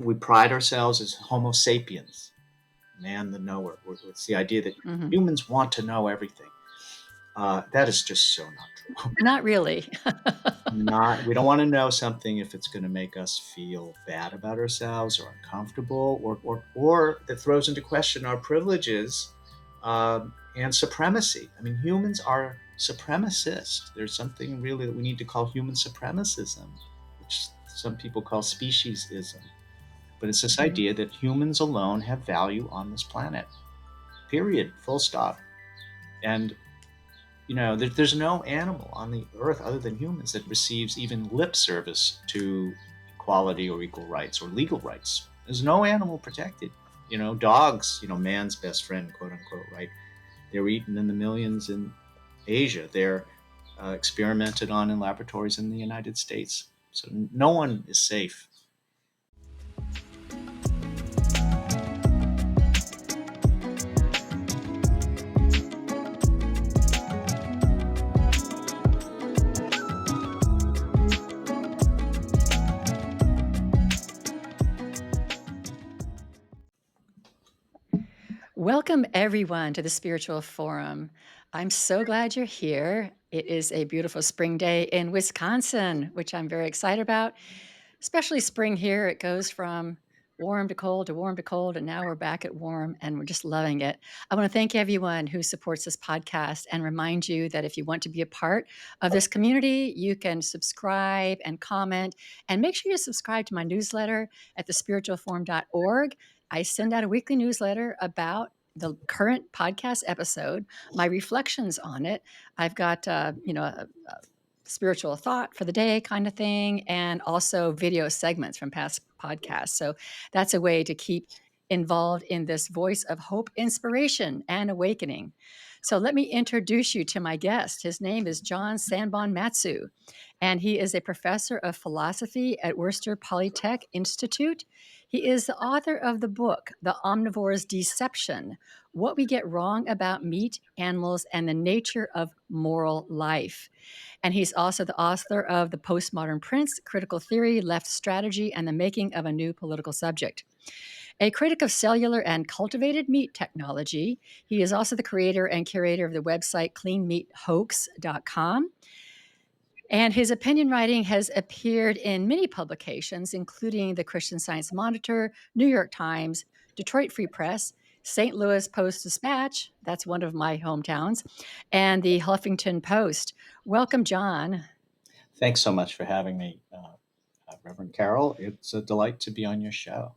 We pride ourselves as Homo sapiens, man the knower. It's the idea that Mhm. humans want to know everything. That is just so not true. Not really. Not we don't want to know something if it's going to make us feel bad about ourselves or uncomfortable, or that throws into question our privileges and supremacy. I mean, humans are supremacist. There's something really that we need to call human supremacism, which some people call speciesism. But it's this Mhm. idea that humans alone have value on this planet. Period. Full stop. And there's no animal on the earth other than humans that receives even lip service to equality or equal rights or legal rights. There's no animal protected. Dogs, man's best friend, quote unquote, right? They're eaten in the millions in Asia. They're experimented on in laboratories in the United States. So no one is safe. Welcome, everyone, to the Spiritual Forum. I'm so glad you're here. It is a beautiful spring day in Wisconsin, which I'm very excited about, especially spring here. It goes from warm to cold to warm to cold, and now we're back at warm, and we're just loving it. I want to thank everyone who supports this podcast and remind you that if you want to be a part of this community, you can subscribe and comment, and make sure you subscribe to my newsletter at thespiritualforum.org. I send out a weekly newsletter about the current podcast episode, my reflections on it. I've got, a spiritual thought for the day kind of thing, and also video segments from past podcasts. So that's a way to keep involved in this voice of hope, inspiration, and awakening. So let me introduce you to my guest. His name is John Sanbonmatsu, and he is a professor of philosophy at Worcester Polytech Institute. He is the author of the book, The Omnivore's Deception: What We Get Wrong About Meat, Animals, and the Nature of Moral Life. And he's also the author of The Postmodern Prince, Critical Theory, Left Strategy, and the Making of a New Political Subject. A critic of cellular and cultivated meat technology, he is also the creator and curator of the website cleanmeathoax.com. And his opinion writing has appeared in many publications, including the Christian Science Monitor, New York Times, Detroit Free Press, St. Louis Post Dispatch, that's one of my hometowns, and the Huffington Post. Welcome, John. Thanks so much for having me, Reverend Carol. It's a delight to be on your show.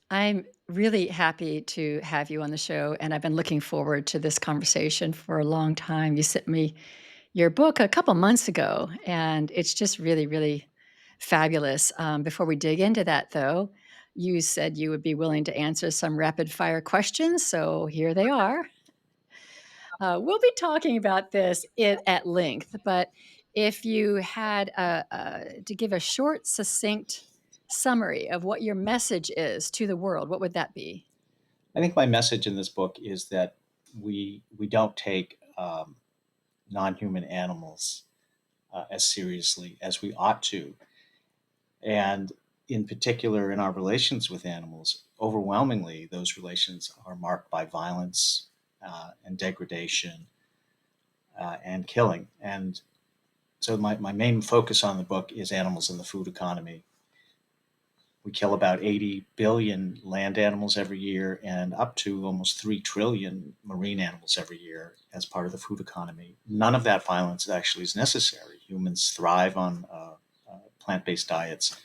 I'm really happy to have you on the show, and I've been looking forward to this conversation for a long time. You sent me your book a couple months ago, and it's just really, really fabulous. Before we dig into that, though, you said you would be willing to answer some rapid fire questions, so here they are. We'll be talking about this at length, but if you had to give a short, succinct summary of what your message is to the world, what would that be? I think my message in this book is that we don't take non-human animals as seriously as we ought to, and in particular in our relations with animals, overwhelmingly those relations are marked by violence and degradation and killing. And so my main focus on the book is animals in the food economy. We kill about 80 billion land animals every year and up to almost 3 trillion marine animals every year as part of the food economy. None of that violence actually is necessary. Humans thrive on plant-based diets.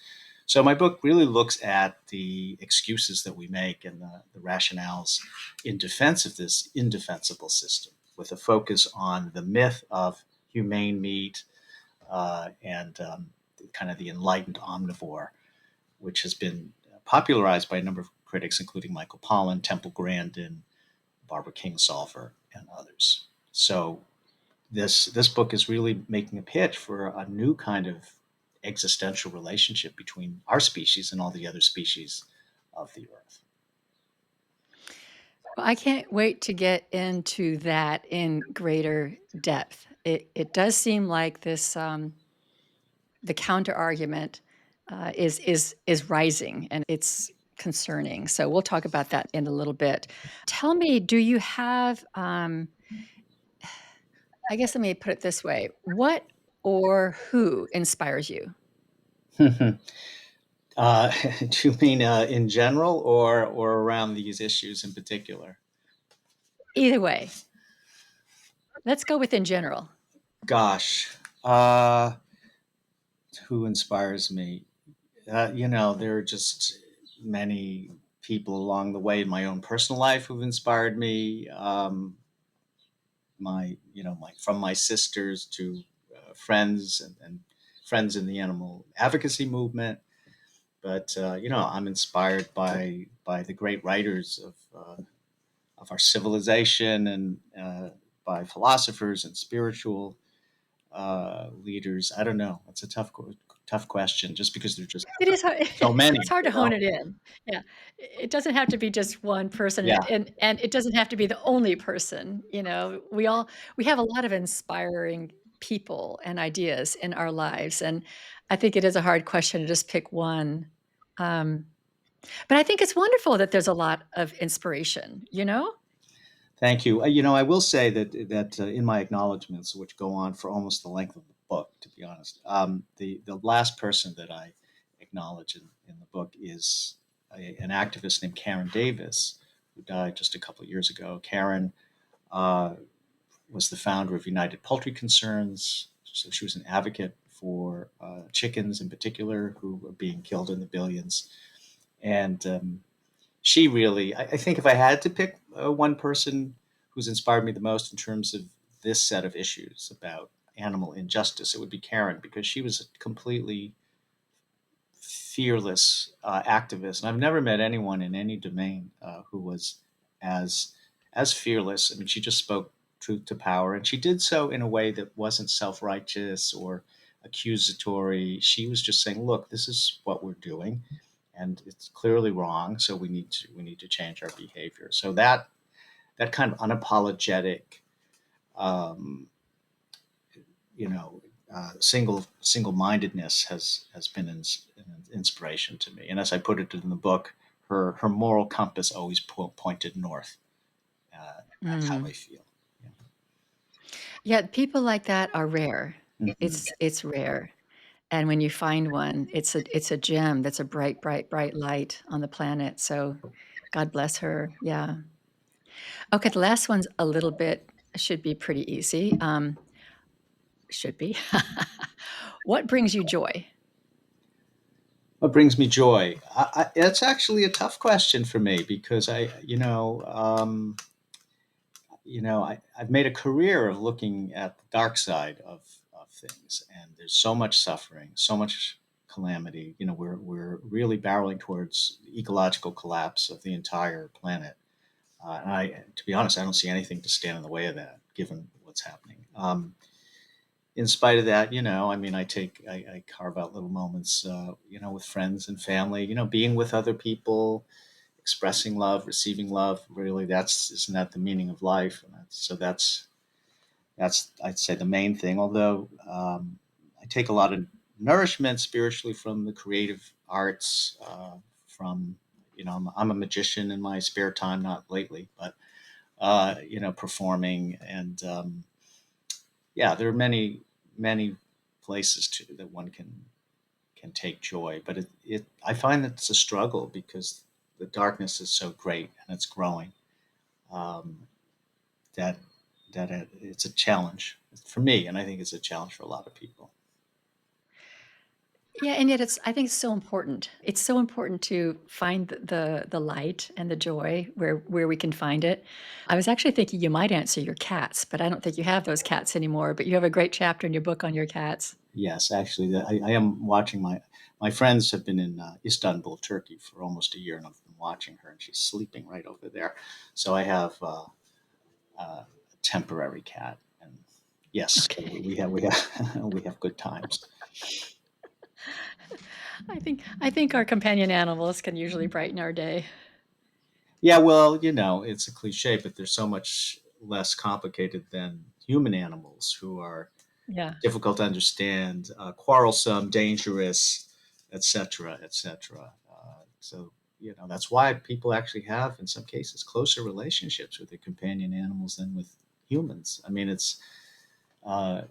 So my book really looks at the excuses that we make and the rationales in defense of this indefensible system, with a focus on the myth of humane meat and kind of the enlightened omnivore, which has been popularized by a number of critics, including Michael Pollan, Temple Grandin, Barbara Kingsolver, and others. So this book is really making a pitch for a new kind of existential relationship between our species and all the other species of the earth. Well, I can't wait to get into that in greater depth. It does seem like this the counter argument is rising, and it's concerning. So we'll talk about that in a little bit. Tell me, do you have? I guess let me put it this way: what or who inspires you? Do you mean in general or around these issues in particular? Either way, let's go with in general. Gosh, who inspires me? There are just many people along the way in my own personal life who've inspired me. From my sisters to friends and friends in the animal advocacy movement. But I'm inspired by the great writers of our civilization and by philosophers and spiritual leaders. I don't know. It's a tough question, just because there's just It is hard so many. it's hard to hone it in. Yeah. It doesn't have to be just one person, Yeah. and it doesn't have to be the only person, you know? We have a lot of inspiring people and ideas in our lives, and I think it is a hard question to just pick one. Um, but I think it's wonderful that there's a lot of inspiration, you know? Thank you. I will say that in my acknowledgments, which go on for almost the length of the book, to be honest, the last person that I acknowledge in the book is an activist named Karen Davis, who died just a couple of years ago. Karen uh, was the founder of United Poultry Concerns, so she was an advocate for chickens in particular, who were being killed in the billions, and she really, I think if I had to pick one person who's inspired me the most in terms of this set of issues about animal injustice, it would be Karen, because she was a completely fearless activist. And I've never met anyone in any domain who was as as fearless. I mean, she just spoke truth to power, and she did so in a way that wasn't self righteous or accusatory. She was just saying, "Look, this is what we're doing, and it's clearly wrong. So we need to change our behavior." So that kind of unapologetic, um, you know, single mindedness has been an inspiration to me. And as I put it in the book, her moral compass always pointed north. That's how I Mm. feel. Yeah, people like that are rare. Yeah. Mhm. It's rare, and when you find one, it's a gem that's a bright, bright, bright light on the planet, so God bless her, yeah. Okay, the last one's a little bit should be pretty easy, should be. What brings you joy? What brings me joy? It's actually a tough question for me because I've made a career of looking at the dark side of things, and there's so much suffering, so much calamity. We're really barreling towards the ecological collapse of the entire planet. To be honest, I don't see anything to stand in the way of that, given what's happening. In spite of that, I mean, I carve out little moments, with friends and family, being with other people, expressing love, receiving love. Really, isn't that the meaning of life? And that's I'd say the main thing. Although I take a lot of nourishment spiritually from the creative arts, from I'm a magician in my spare time, not lately, but performing and yeah, there are many places that one can take joy, but I find that it's a struggle because the darkness is so great and it's growing. Um, that it's a challenge for me, and I think it's a challenge for a lot of people. Yeah, and yet I think it's so important. It's so important to find the light and the joy where we can find it. I was actually thinking you might answer your cats, but I don't think you have those cats anymore, but you have a great chapter in your book on your cats. Yes, actually, I am watching my friends have been in Istanbul, Turkey, for almost a year, and I've been watching her, and she's sleeping right over there. So I have a temporary cat, and yes, Okay. we have we have good times. I think our companion animals can usually brighten our day. Yeah, well, it's a cliche, but they're so much less complicated than human animals, who are Yeah. difficult to understand, quarrelsome, dangerous, etc., etc. So that's why people actually have, in some cases, closer relationships with their companion animals than with humans. I mean, uh,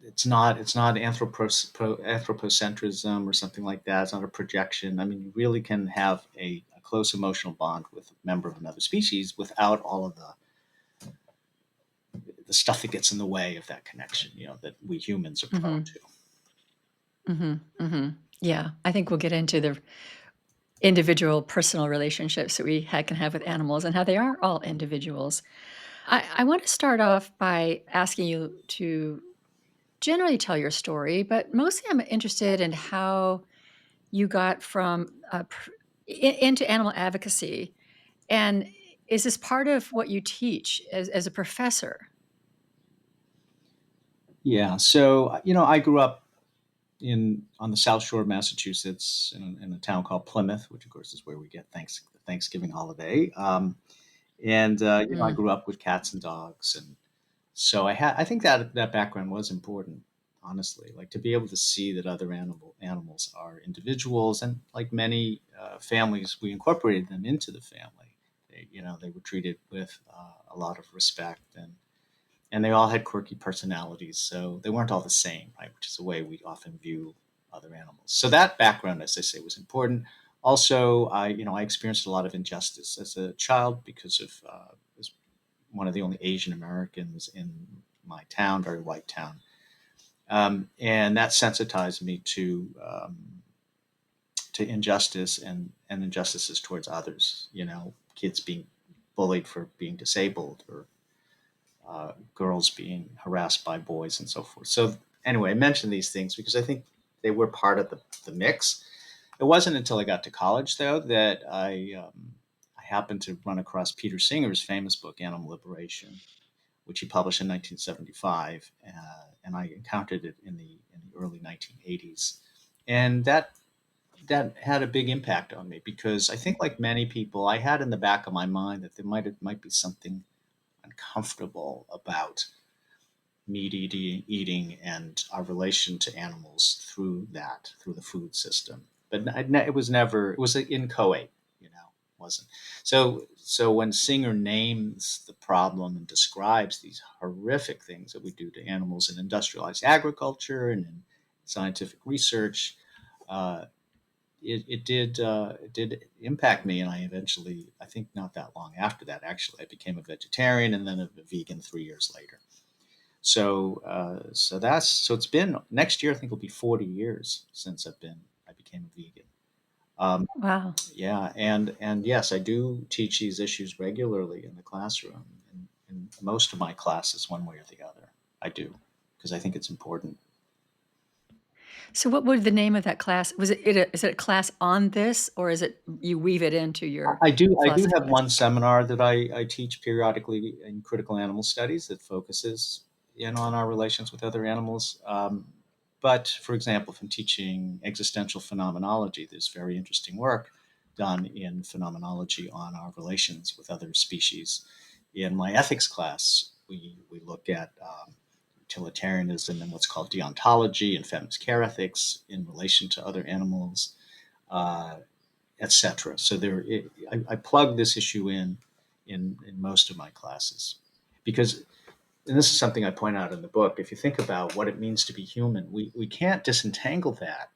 it's not anthropocentrism or something like that. It's not a projection. I mean, you really can have a close emotional bond with a member of another species without all of the stuff that gets in the way of that connection. That we humans are prone Mhm. to. Mhm. Mhm. Yeah, I think we'll get into the individual personal relationships that we can have with animals and how they are all individuals. I want to start off by asking you to generally tell your story, but mostly I'm interested in how you got from into animal advocacy. And is this part of what you teach as a professor? Yeah. So I grew up in on the South Shore of Massachusetts in a town called Plymouth, which of course is where we get the Thanksgiving holiday. And I Mm, grew up with cats and dogs, and so I think that background was important, honestly, like to be able to see that other animals are individuals, and like many families, we incorporated them into the family. They were treated with a lot of respect, and they all had quirky personalities, so they weren't all the same, right? Which is the way we often view other animals. So that background, as I say, was important. Also, I experienced a lot of injustice as a child because of was one of the only Asian Americans in my town, very white town, and that sensitized me to injustice and injustices towards others. Kids being bullied for being disabled, or girls being harassed by boys and so forth. So anyway, I mention these things because I think they were part of the mix. It wasn't until I got to college, though, that I happened to run across Peter Singer's famous book, Animal Liberation, which he published in 1975, and I encountered it in the early 1980s, and that had a big impact on me because I think, like many people, I had in the back of my mind that there might be something uncomfortable about meat eating and our relation to animals through the food system. But it was never, it was inchoate, wasn't. So when Singer names the problem and describes these horrific things that we do to animals in industrialized agriculture and in scientific research, uh, it did impact me, and I eventually, I think not that long after that, actually, I became a vegetarian and then a vegan 3 years later. So it's been next year. I think it'll be 40 years since I became a vegan. Um, wow. yeah, and yes, I do teach these issues regularly in the classroom, in most of my classes, one way or the other. I do because I think it's important. So what would the name of that class was is it a class on this, or is it you weave it into your I do philosophy have lesson? one seminar that I teach periodically in critical animal studies that focuses on our relations with other animals. But for example, if I'm teaching existential phenomenology, there's very interesting work done in phenomenology on our relations with other species. In my ethics class, we look at utilitarianism and what's called deontology and feminist care ethics in relation to other animals. Uh, Etc. So I plug this issue in most of my classes because, and this is something I point out in the book. If you think about what it means to be human, we can't disentangle the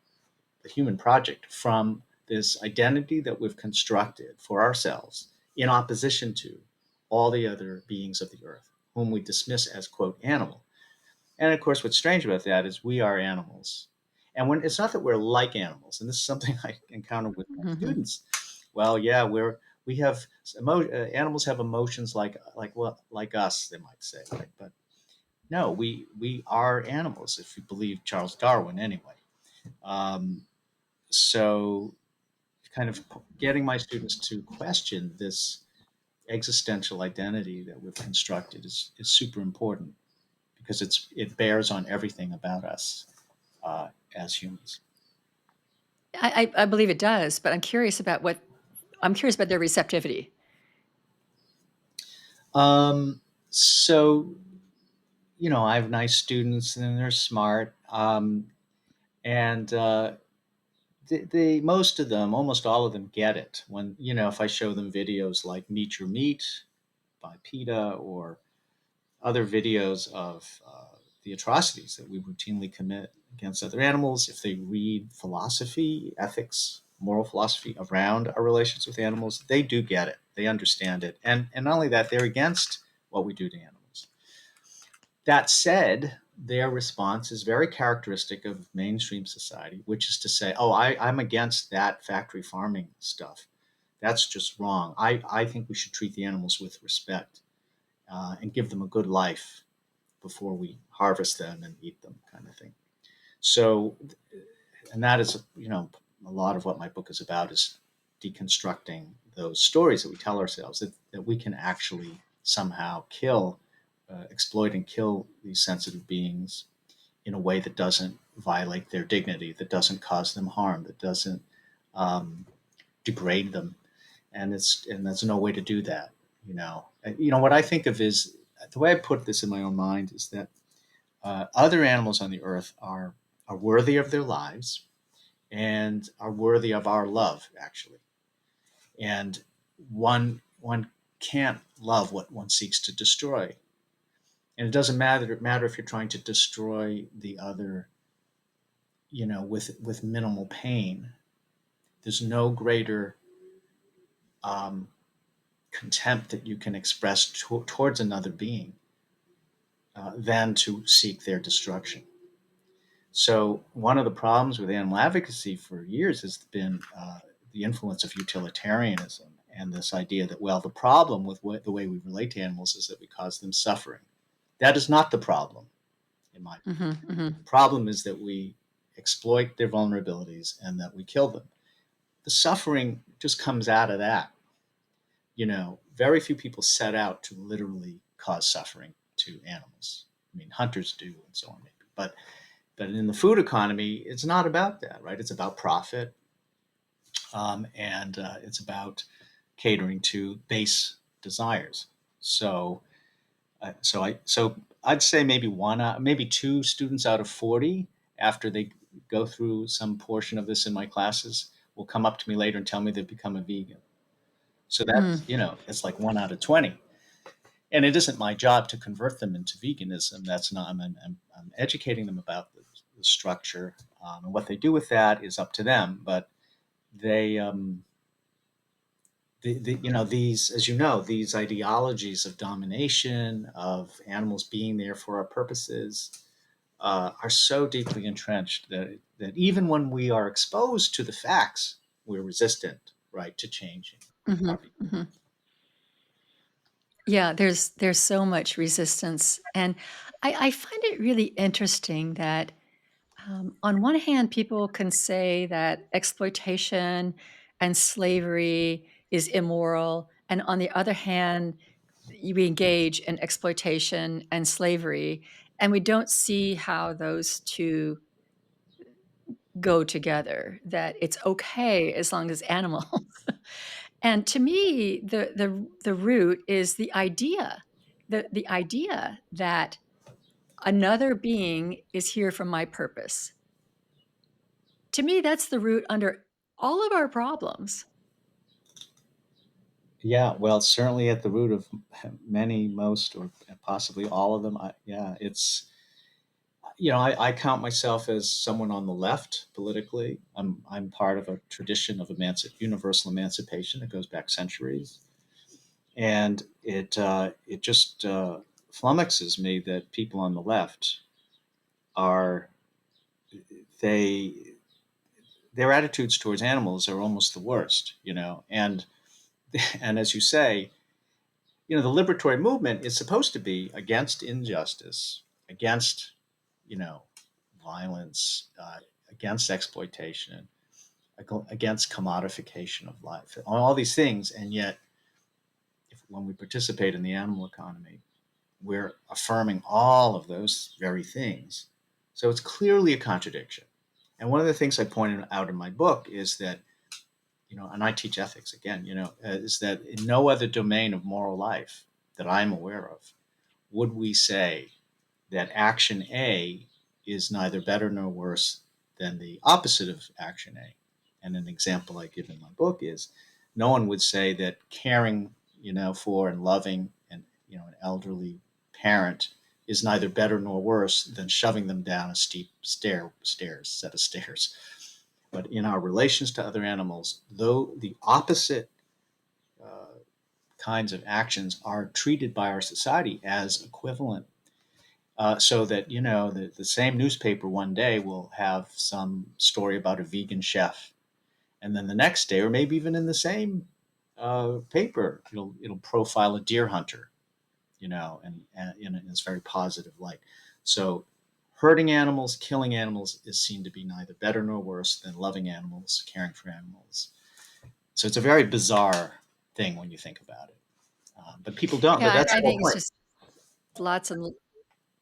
human project, from this identity that we've constructed for ourselves in opposition to all the other beings of the earth, whom we dismiss as quote animal. And of course, what's strange about that is we are animals. And when it's not that we're like animals, and this is something I encounter with my Mhm. students. Well, yeah, we have animals have emotions like us, they might say, right? But no, we are animals if you believe Charles Darwin, anyway. Um, so, kind of getting my students to question this existential identity that we've constructed is super important because it bears on everything about us as humans. I believe it does, but I'm curious about their receptivity. Um, so, I have nice students and they're smart. And the most of them, almost all of them, get it. When if I show them videos like "Meet Your Meat" by PETA, or other videos of the atrocities that we routinely commit against other animals, if they read philosophy, ethics, moral philosophy around our relations with animals, they do get it. They understand it. And not only that, they're against what we do to animals. That said, their response is very characteristic of mainstream society, which is to say, oh, I'm against that factory farming stuff. That's just wrong. I think we should treat the animals with respect, and give them a good life before we harvest them and eat them, kind of thing. So, and that is, a lot of what my book is about, is deconstructing those stories that we tell ourselves, that we can actually somehow exploit and kill these sensitive beings in a way that doesn't violate their dignity, that doesn't cause them harm, that doesn't um, degrade them. And there's no way to do that. What I think of is, the way I put this in my own mind is that other animals on the earth are worthy of their lives and are worthy of our love, actually. And one can't love what one seeks to destroy. And it doesn't matter if you're trying to destroy the other, with minimal pain. There's no greater um, contempt that you can express towards another being than to seek their destruction. So one of the problems with animal advocacy for years has been the influence of utilitarianism, and this idea that, well, the problem with the way we relate to animals is that we cause them suffering. That is not the problem, in my opinion. Hmm. Hmm. The problem is that we exploit their vulnerabilities and that we kill them. The suffering just comes out of that. Very few people set out to literally cause suffering to animals. I mean, hunters do, and so on, maybe. But in the food economy, it's not about that, right? It's about profit, and it's about catering to base desires. So I'd say maybe maybe two students out of 40, after they go through some portion of this in my classes, will come up to me later and tell me they've become a vegan. So Mm. it's like 1 out of 20. And it isn't my job to convert them into veganism. That's not. I'm educating them about the structure, and what they do with that is up to them. But they, these, as these ideologies of domination, of animals being there for our purposes, are so deeply entrenched that even when we are exposed to the facts, we're resistant, right, to changing Hmm. our behavior. Hmm. Yeah, there's so much resistance, and I find it really interesting that on one hand, people can say that exploitation and slavery is immoral, and on the other hand, we engage in exploitation and slavery, and we don't see how those two go together. That it's okay as long as animals. And to me, the root is the idea that another being is here for my purpose. To me, that's the root under all of our problems. Yeah, well, certainly at the root of many, most, or possibly all of them. Yeah, it's, I count myself as someone on the left politically. I'm part of a tradition of universal emancipation that goes back centuries, and it just flummoxes me that people on the left are they their attitudes towards animals are almost the worst, and as you say, the liberatory movement is supposed to be against injustice, against, you know, violence, against exploitation, against commodification of life, all these things. And yet, when we participate in the animal economy, we're affirming all of those very things. So it's clearly a contradiction. And one of the things I pointed out in my book is that, and I teach ethics again, is that in no other domain of moral life that I'm aware of would we say that action A is neither better nor worse than the opposite of action A. And an example I give in my book is no one would say that caring, for and loving an elderly parent is neither better nor worse than shoving them down a steep set of stairs. But in our relations to other animals, though the opposite uh, kinds of actions are treated by our society as equivalent. So that, the same newspaper one day will have some story about a vegan chef. And then the next day, or maybe even in the same paper, it'll profile a deer hunter, and in this very positive light. So hurting animals, killing animals is seen to be neither better nor worse than loving animals, caring for animals. So it's a very bizarre thing when you think about it. But people don't. But Yeah, that's I the whole think it's point. just lots and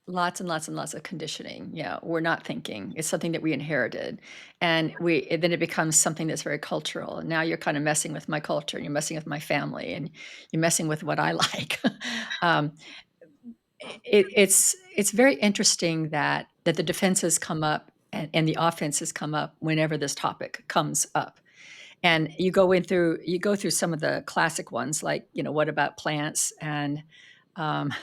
lots and lots and lots of conditioning. Yeah, we're not thinking. It's something that we inherited, and then it becomes something that's very cultural. And now you're kind of messing with my culture, and you're messing with my family, and you're messing with what I like. um, it's very interesting that the defenses come up and the offenses come up whenever this topic comes up. And you go through some of the classic ones, like, what about plants, um,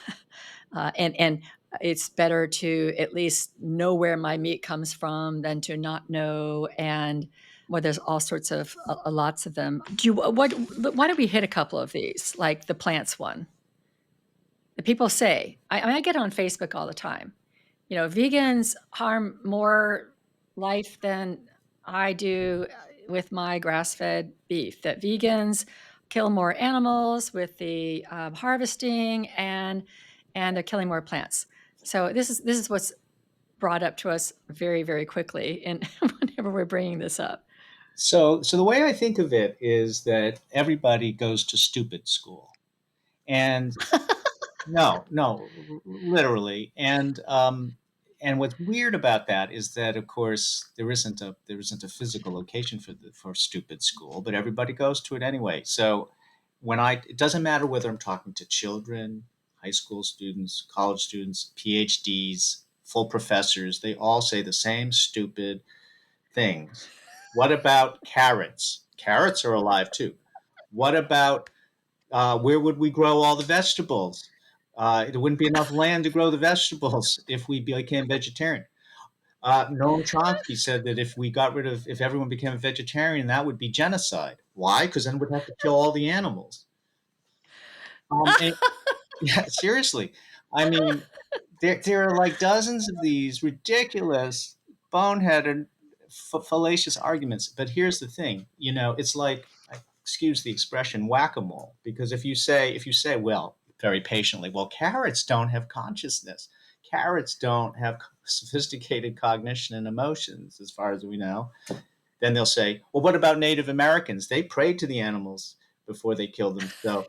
and it's better to at least know where my meat comes from than to not know. And well, there's all sorts of lots of them. Do you what? Why don't we hit a couple of these, like the plants one? The people say, I get on Facebook all the time. Vegans harm more life than I do with my grass-fed beef. That vegans kill more animals with the harvesting, and they're killing more plants. So this is what's brought up to us very, very quickly, and whenever we're bringing this up. So the way I think of it is that everybody goes to stupid school, and no, no, literally. And what's weird about that is that, of course, there isn't a physical location for stupid school, but everybody goes to it anyway. So it doesn't matter whether I'm talking to children, high school students, college students, PhDs, full professors, they all say the same stupid things. What about carrots? Carrots are alive too. What about where would we grow all the vegetables? There wouldn't be enough land to grow the vegetables if we became vegetarian. Noam Chomsky said that if everyone became a vegetarian, that would be genocide. Why? Because then we'd have to kill all the animals. And yeah, seriously. I mean, there are like dozens of these ridiculous, boneheaded, fallacious arguments. But here's the thing, it's like, excuse the expression, whack-a-mole. Because if you say, well, very patiently, well, carrots don't have consciousness. Carrots don't have sophisticated cognition and emotions, as far as we know. Then they'll say, well, what about Native Americans? They prayed to the animals before they killed them. So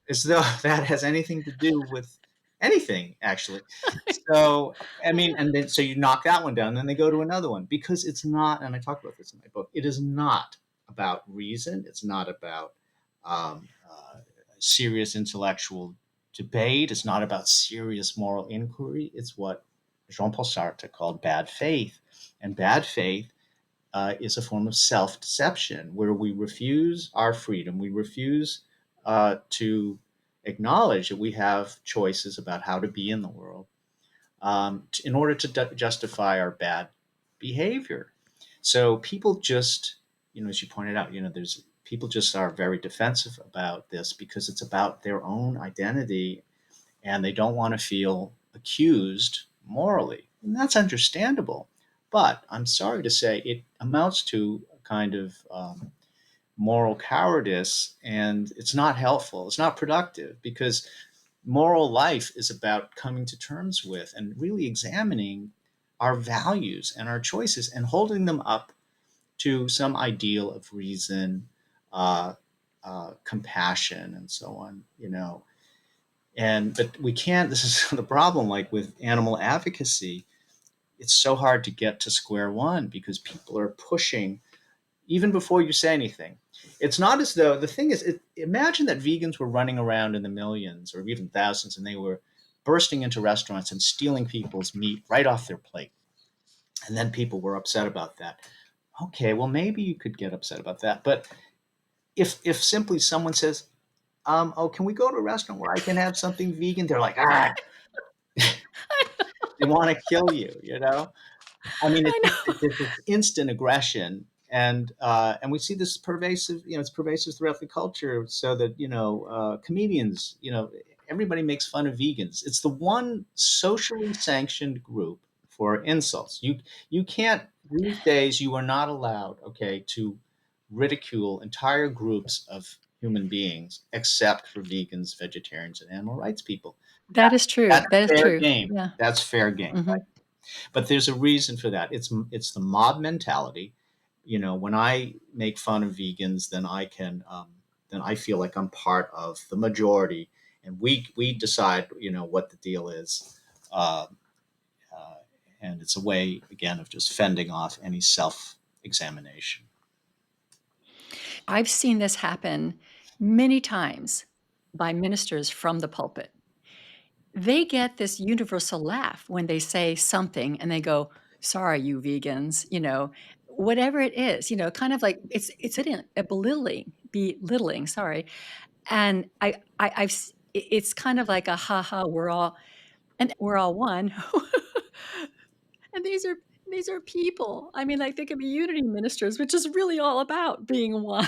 as though that has anything to do with anything, actually. So, I mean, and then so you knock that one down, then they go to another one because it's not, and I talk about this in my book, it is not about reason. It's not about serious intellectual debate. It's not about serious moral inquiry. It's what Jean Paul Sartre called bad faith. And bad faith is a form of self deception where we refuse our freedom. We refuse to acknowledge that we have choices about how to be in the world in order to justify our bad behavior. So people just, as you pointed out, there's people just are very defensive about this because it's about their own identity and they don't want to feel accused morally. And that's understandable. But I'm sorry to say it amounts to a kind of moral cowardice, and it's not helpful. It's not productive because moral life is about coming to terms with and really examining our values and our choices and holding them up to some ideal of reason, uh, compassion, and so on. But we can't. This is the problem. Like with animal advocacy, it's so hard to get to square one because people are pushing even before you say anything. It's not as though the thing is. Imagine that vegans were running around in the millions or even thousands, and they were bursting into restaurants and stealing people's meat right off their plate, and then people were upset about that. okay, well, maybe you could get upset about that. But if simply someone says, oh, can we go to a restaurant where I can have something vegan? They're like, ah, they want to kill you, you know? I mean, I know. it's this instant aggression, and we see this pervasive. You know, it's pervasive throughout the culture. So that comedians, everybody makes fun of vegans. It's the one socially sanctioned group for insults. You can't these days. You are not allowed, okay, to ridicule entire groups of human beings except for vegans, vegetarians, and animal rights people. That is true. That's That is fair true. game. Yeah. That's fair game. Mhm. But there's a reason for that. It's the mob mentality. You know, when I make fun of vegans, then I feel like I'm part of the majority, and we decide what the deal is, uh, uh, and it's a way again of just fending off any self examination. I've seen this happen many times by ministers from the pulpit. They get this universal laugh when they say something and they go, "Sorry, you vegans," whatever it is, kind of like a belittling, sorry. And it's kind of like a ha ha, we're all one. And these are people. I mean, like, they could be unity ministers, which is really all about being one.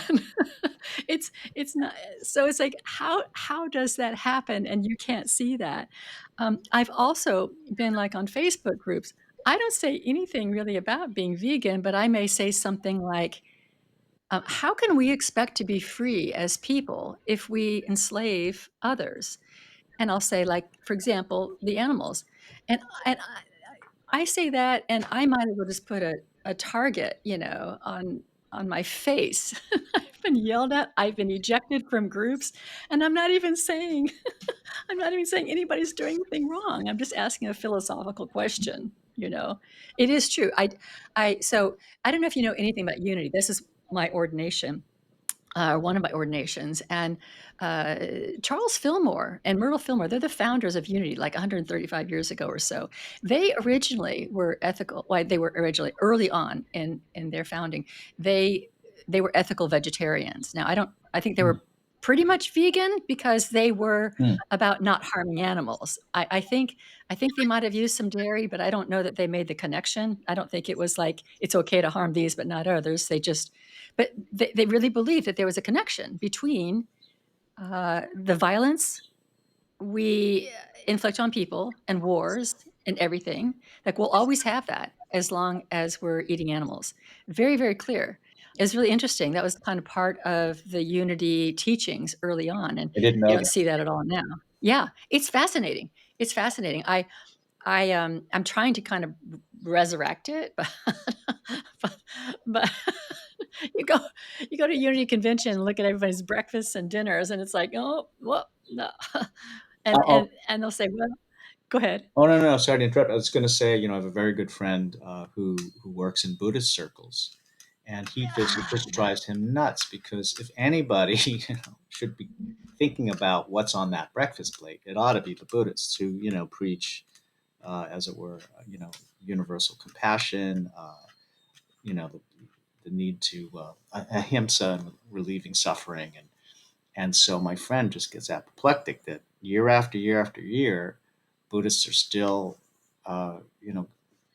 It's not so it's like, how does that happen and you can't see that? I've also been, like, on Facebook groups. I don't say anything really about being vegan, but I may say something like, "How can we expect to be free as people if we enslave others?" And I'll say, like, for example, the animals. And I say that, and I might as well just put a target, on my face. I've been yelled at, I've been ejected from groups, and I'm not even saying anybody's doing anything wrong. I'm just asking a philosophical question, you know? It is true. So I don't know if you know anything about unity. This is my ordination, one of my ordinations, and uh, Charles Fillmore and Myrtle Fillmore, they're the founders of Unity, like 135 years ago or so. They originally were ethical. Well, they were originally early on in their founding. They they were ethical vegetarians. Now, I think they Hmm. were pretty much vegan because they were Hmm. about not harming animals. I think they might have used some dairy, but I don't know that they made the connection. I don't think it was like it's okay to harm these but not others. But they really believed that there was a connection between the violence we inflict on people and wars and everything. Like, we'll always have that as long as we're eating animals. Very, very clear. It's really interesting. That was kind of part of the unity teachings early on, and I didn't you know don't that. see that at all now. Yeah, it's fascinating. It's fascinating. I'm trying to kind of resurrect it, but but you go you go to Unity Convention and look at everybody's breakfasts and dinners, and it's like, "Oh, well, no." Oh, And they'll say, "Well" Go ahead. oh, no, no, sorry to interrupt. I was going to say, I have a very good friend who works in Buddhist circles, and it Ah, just yeah. drives him nuts because if anybody should be thinking about what's on that breakfast plate, it ought to be the Buddhists who preach, as it were, universal compassion, the need to ahimsa and relieving suffering, and so my friend just gets apoplectic that year after year after year, Buddhists are still,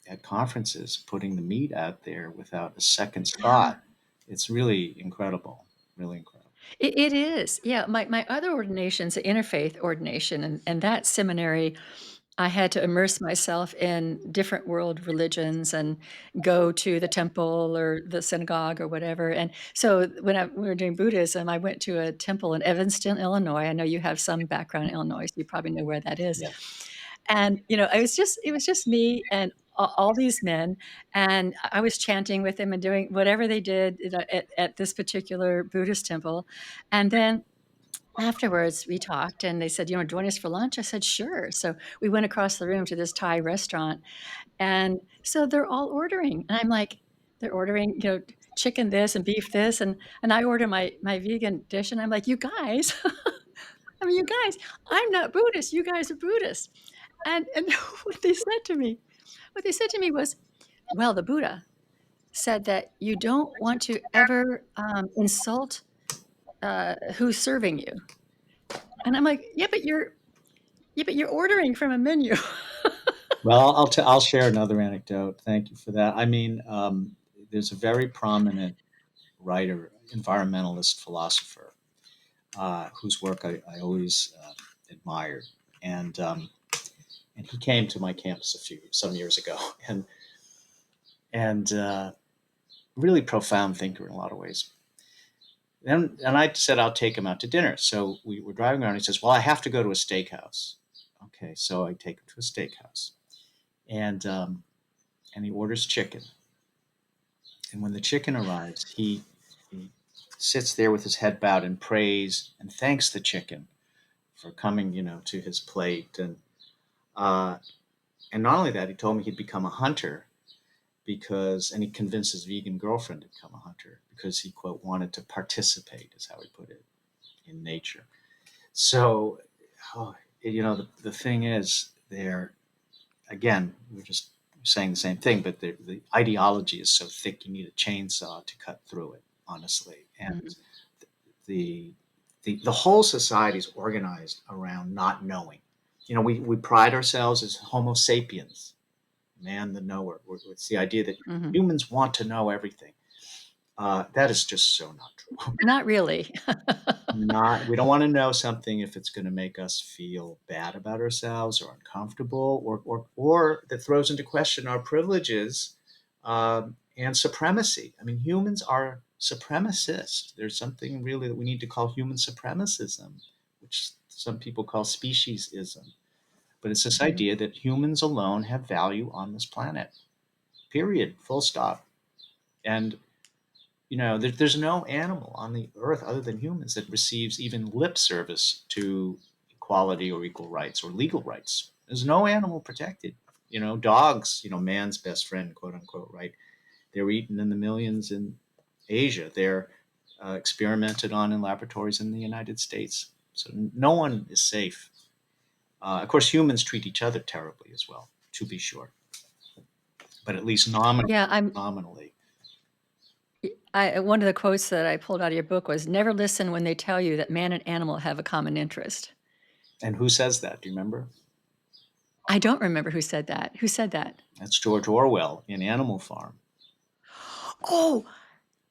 at conferences putting the meat out there without a second Yeah. thought. It's really incredible, really incredible. It is. Yeah, my other ordination's an interfaith ordination, and that seminary, I had to immerse myself in different world religions and go to the temple or the synagogue or whatever, and so we were doing Buddhism, I went to a temple in Evanston, Illinois. I know you have some background in Illinois, so you probably know where that is. Yeah, And, it was just me and all these men, and I was chanting with them and doing whatever they did, at this particular Buddhist temple. And then afterwards, we talked and they said, "Join us for lunch?" I said, "Sure." So we went across the room to this Thai restaurant. And so they're all ordering. And I'm like, they're ordering, chicken this and beef this. And I order my vegan dish. And I'm like, you guys, you guys, I'm not Buddhist. You guys are Buddhist. And what they said to me was, well, the Buddha said that you don't want to ever, insult, who's serving you. And I'm like, yeah, but you're ordering from a menu." Well, I'll share another anecdote. Thank you for that. I mean, there's a very prominent writer, environmentalist philosopher, whose work I always admired, and and he came to my campus some years ago, and really profound thinker in a lot of ways. And I said I'll take him out to dinner. So we were driving around. He says, "Well, I have to go to a steakhouse." Okay, so I take him to a steakhouse, and he orders chicken. And when the chicken arrives, he sits there with his head bowed and prays and thanks the chicken for coming, to his plate. Uh, and not only that, he told me he'd become a hunter and he convinced his vegan girlfriend to become a hunter because he, quote, wanted to participate, is how he put it, in nature. So, oh, the thing is, there again, we're just saying the same thing, but the ideology is so thick, you need a chainsaw to cut through it, honestly. And Mhm, the the whole society is organized around not knowing. We pride ourselves as Homo sapiens, man the knower. It's the idea that mhm. humans want to know everything. That is just so not true. Not really. Not We don't want to know something if it's going to make us feel bad about ourselves or uncomfortable, or that throws into question our privileges, and supremacy. I mean, humans are supremacist. There's something really that we need to call human supremacism, which some people call speciesism. But it's this Mhm, idea that humans alone have value on this planet. Period. Full stop. And there's no animal on the earth other than humans that receives even lip service to equality or equal rights or legal rights. There's no animal protected. Dogs, man's best friend, quote unquote, right? They're eaten in the millions in Asia. They're experimented on in laboratories in the United States. So no one is safe. Of course, humans treat each other terribly as well, to be sure, but at least yeah, nominally. one of the quotes that I pulled out of your book was, "Never listen when they tell you that man and animal have a common interest." And who says that? Do you remember? I don't remember who said that. Who said that? That's George Orwell in Animal Farm. Oh,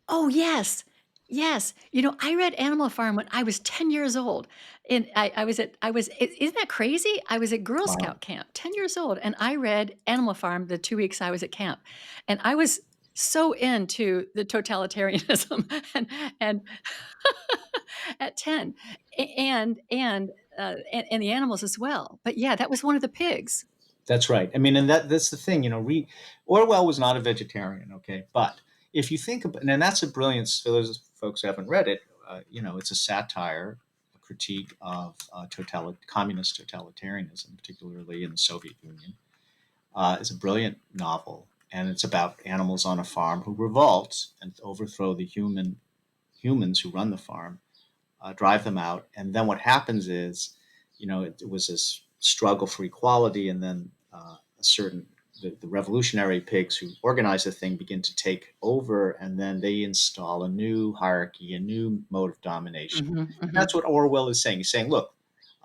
oh, yes. Yes. I read Animal Farm when I was 10 years old, and I was I isn't that crazy? I was at Girl Wow. Scout camp, 10 years old, and I read Animal Farm the 2 weeks I was at camp, and I was so into the totalitarianism and at 10, and the animals as well. But yeah, that was one of the pigs. That's right. I mean, and that's the thing. Orwell was not a vegetarian, okay? But if you think about, and that's a brilliant. For those folks who haven't read it, it's a satire, a critique of communist totalitarianism, particularly in the Soviet Union. It's a brilliant novel, and it's about animals on a farm who revolt and overthrow the humans who run the farm, drive them out. And then what happens is, it was this struggle for equality, and then the revolutionary pigs who organize the thing begin to take over, and then they install a new hierarchy, a new mode of domination. Mhm, And that's mhm, what Orwell is saying. He's saying, look,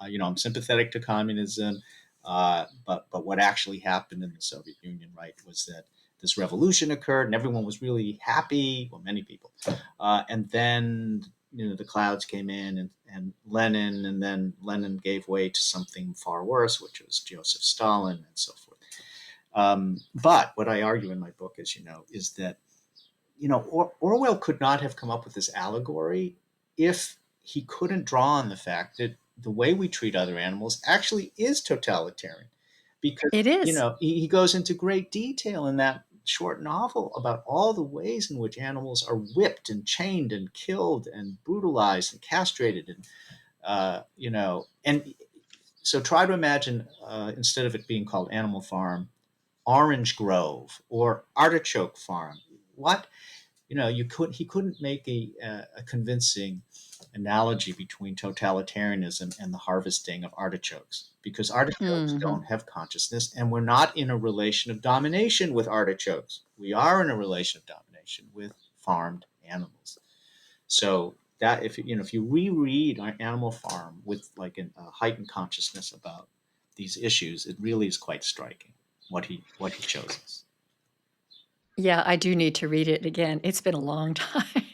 I'm sympathetic to communism, but what actually happened in the Soviet Union, right, was that this revolution occurred, and everyone was really happy. Well, many people, and then the clouds came in, and Lenin, and then Lenin gave way to something far worse, which was Joseph Stalin and so forth. But what I argue in my book is that Orwell could not have come up with this allegory if he couldn't draw on the fact that the way we treat other animals actually is totalitarian, because it is. he goes into great detail in that short novel about all the ways in which animals are whipped and chained and killed and brutalized and castrated, and so try to imagine, instead of it being called Animal Farm, Orange Grove or Artichoke Farm. What he couldn't make a convincing analogy between totalitarianism and the harvesting of artichokes, because artichokes Mhm. don't have consciousness, and we're not in a relation of domination with artichokes. We are in a relation of domination. domination with farmed animals. So that if you reread Animal Farm with like a heightened consciousness about these issues, it really is quite striking what he shows us. Yeah, I do need to read it again. It's been a long time.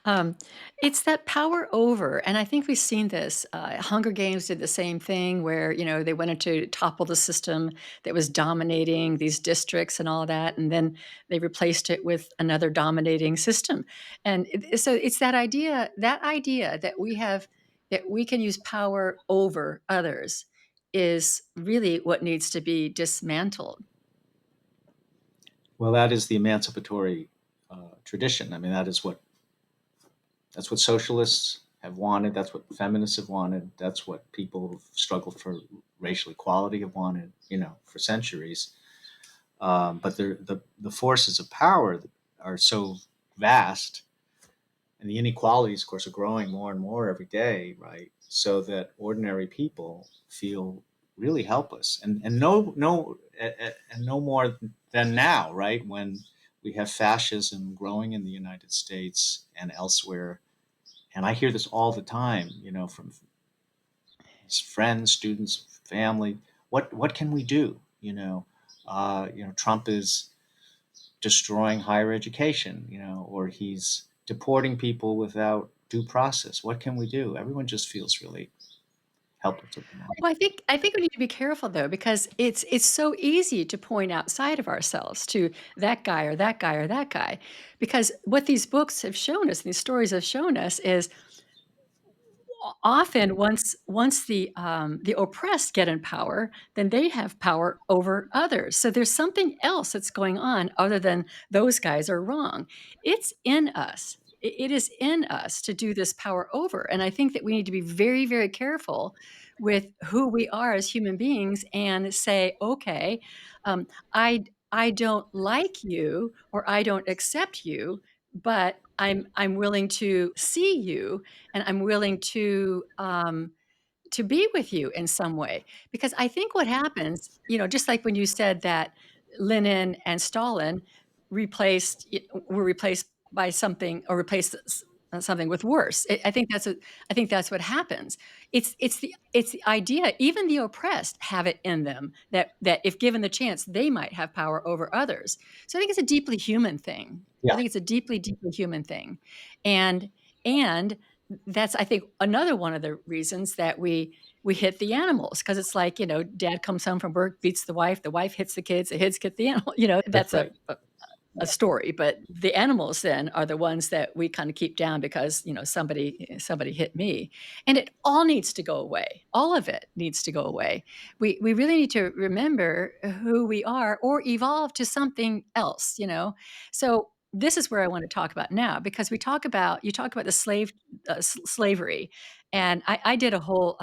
Um, it's that power over, and I think we've seen this. Hunger Games did the same thing where, they wanted to topple the system that was dominating these districts and all that, and then they replaced it with another dominating system. And so it's that idea that we can use power over others is really what needs to be dismantled. Well, that is the emancipatory tradition. I mean, that's what socialists have wanted. That's what feminists have wanted. That's what people who've struggled for racial equality have wanted, for centuries. But the forces of power are so vast, and the inequalities, of course, are growing more and more every day, right? So that ordinary people feel really helpless, and no more than now, right? When we have fascism growing in the United States and elsewhere, and I hear this all the time, from friends, students, family. What can we do? Trump is destroying higher education, or he's deporting people without due process. What can we do? Everyone just feels really helpless at the moment. Well, I think we need to be careful though, because it's so easy to point outside of ourselves to that guy or that guy or that guy. Because what these books have shown us, these stories have shown us is often once the oppressed get in power, then they have power over others. So there's something else that's going on other than those guys are wrong. It's in us. It is in us to do this power over. And I think that we need to be very, very careful with who we are as human beings and say, okay, um, I I don't like you or I don't accept you, but I'm willing to see you and I'm willing to be with you in some way. Because I think what happens, just like when you said that Lenin and Stalin were replaced by something or replaced something with worse. I think that's what happens. It's the idea. Even the oppressed have it in them that if given the chance, they might have power over others. So I think it's a deeply human thing. I Yeah, think it's a deeply, deeply human thing, and and that's I think another one of the reasons that we hit the animals because it's like dad comes home from work, beats the wife hits the kids hit the animal. that's That's right. a story, but the animals then are the ones that we kind of keep down because somebody hit me, and it all needs to go away. All of it needs to go away. We really need to remember who we are or evolve to something else. So this is where I want to talk about now because you talk about the slavery, and I did a whole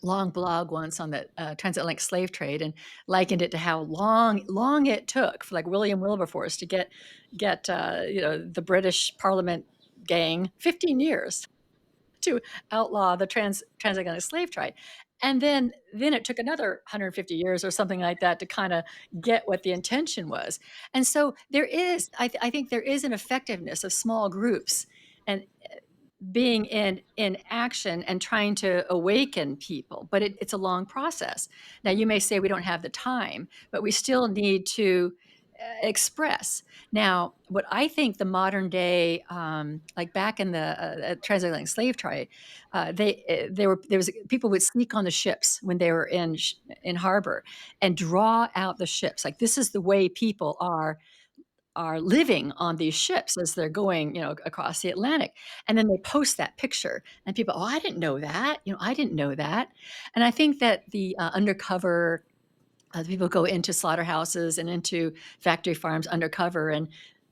long blog once on the transatlantic slave trade and likened it to how long it took for like William Wilberforce to get the British Parliament gang 15 years to outlaw the transatlantic slave trade. And then it took another 150 years or something like that to kind of get what the intention was. And so I think there is an effectiveness of small groups and being in action and trying to awaken people, but it's a long process. Now you may say we don't have the time, but we still need to express. Now what I think the modern day like back in the transatlantic slave trade, there was people would sneak on the ships when they were in harbor and draw out the ships like this is the way people are living on these ships as they're going, across the Atlantic. And then they post that picture and people, "Oh, I didn't know that." "I didn't know that." And I think that the undercover people go into slaughterhouses and into factory farms undercover and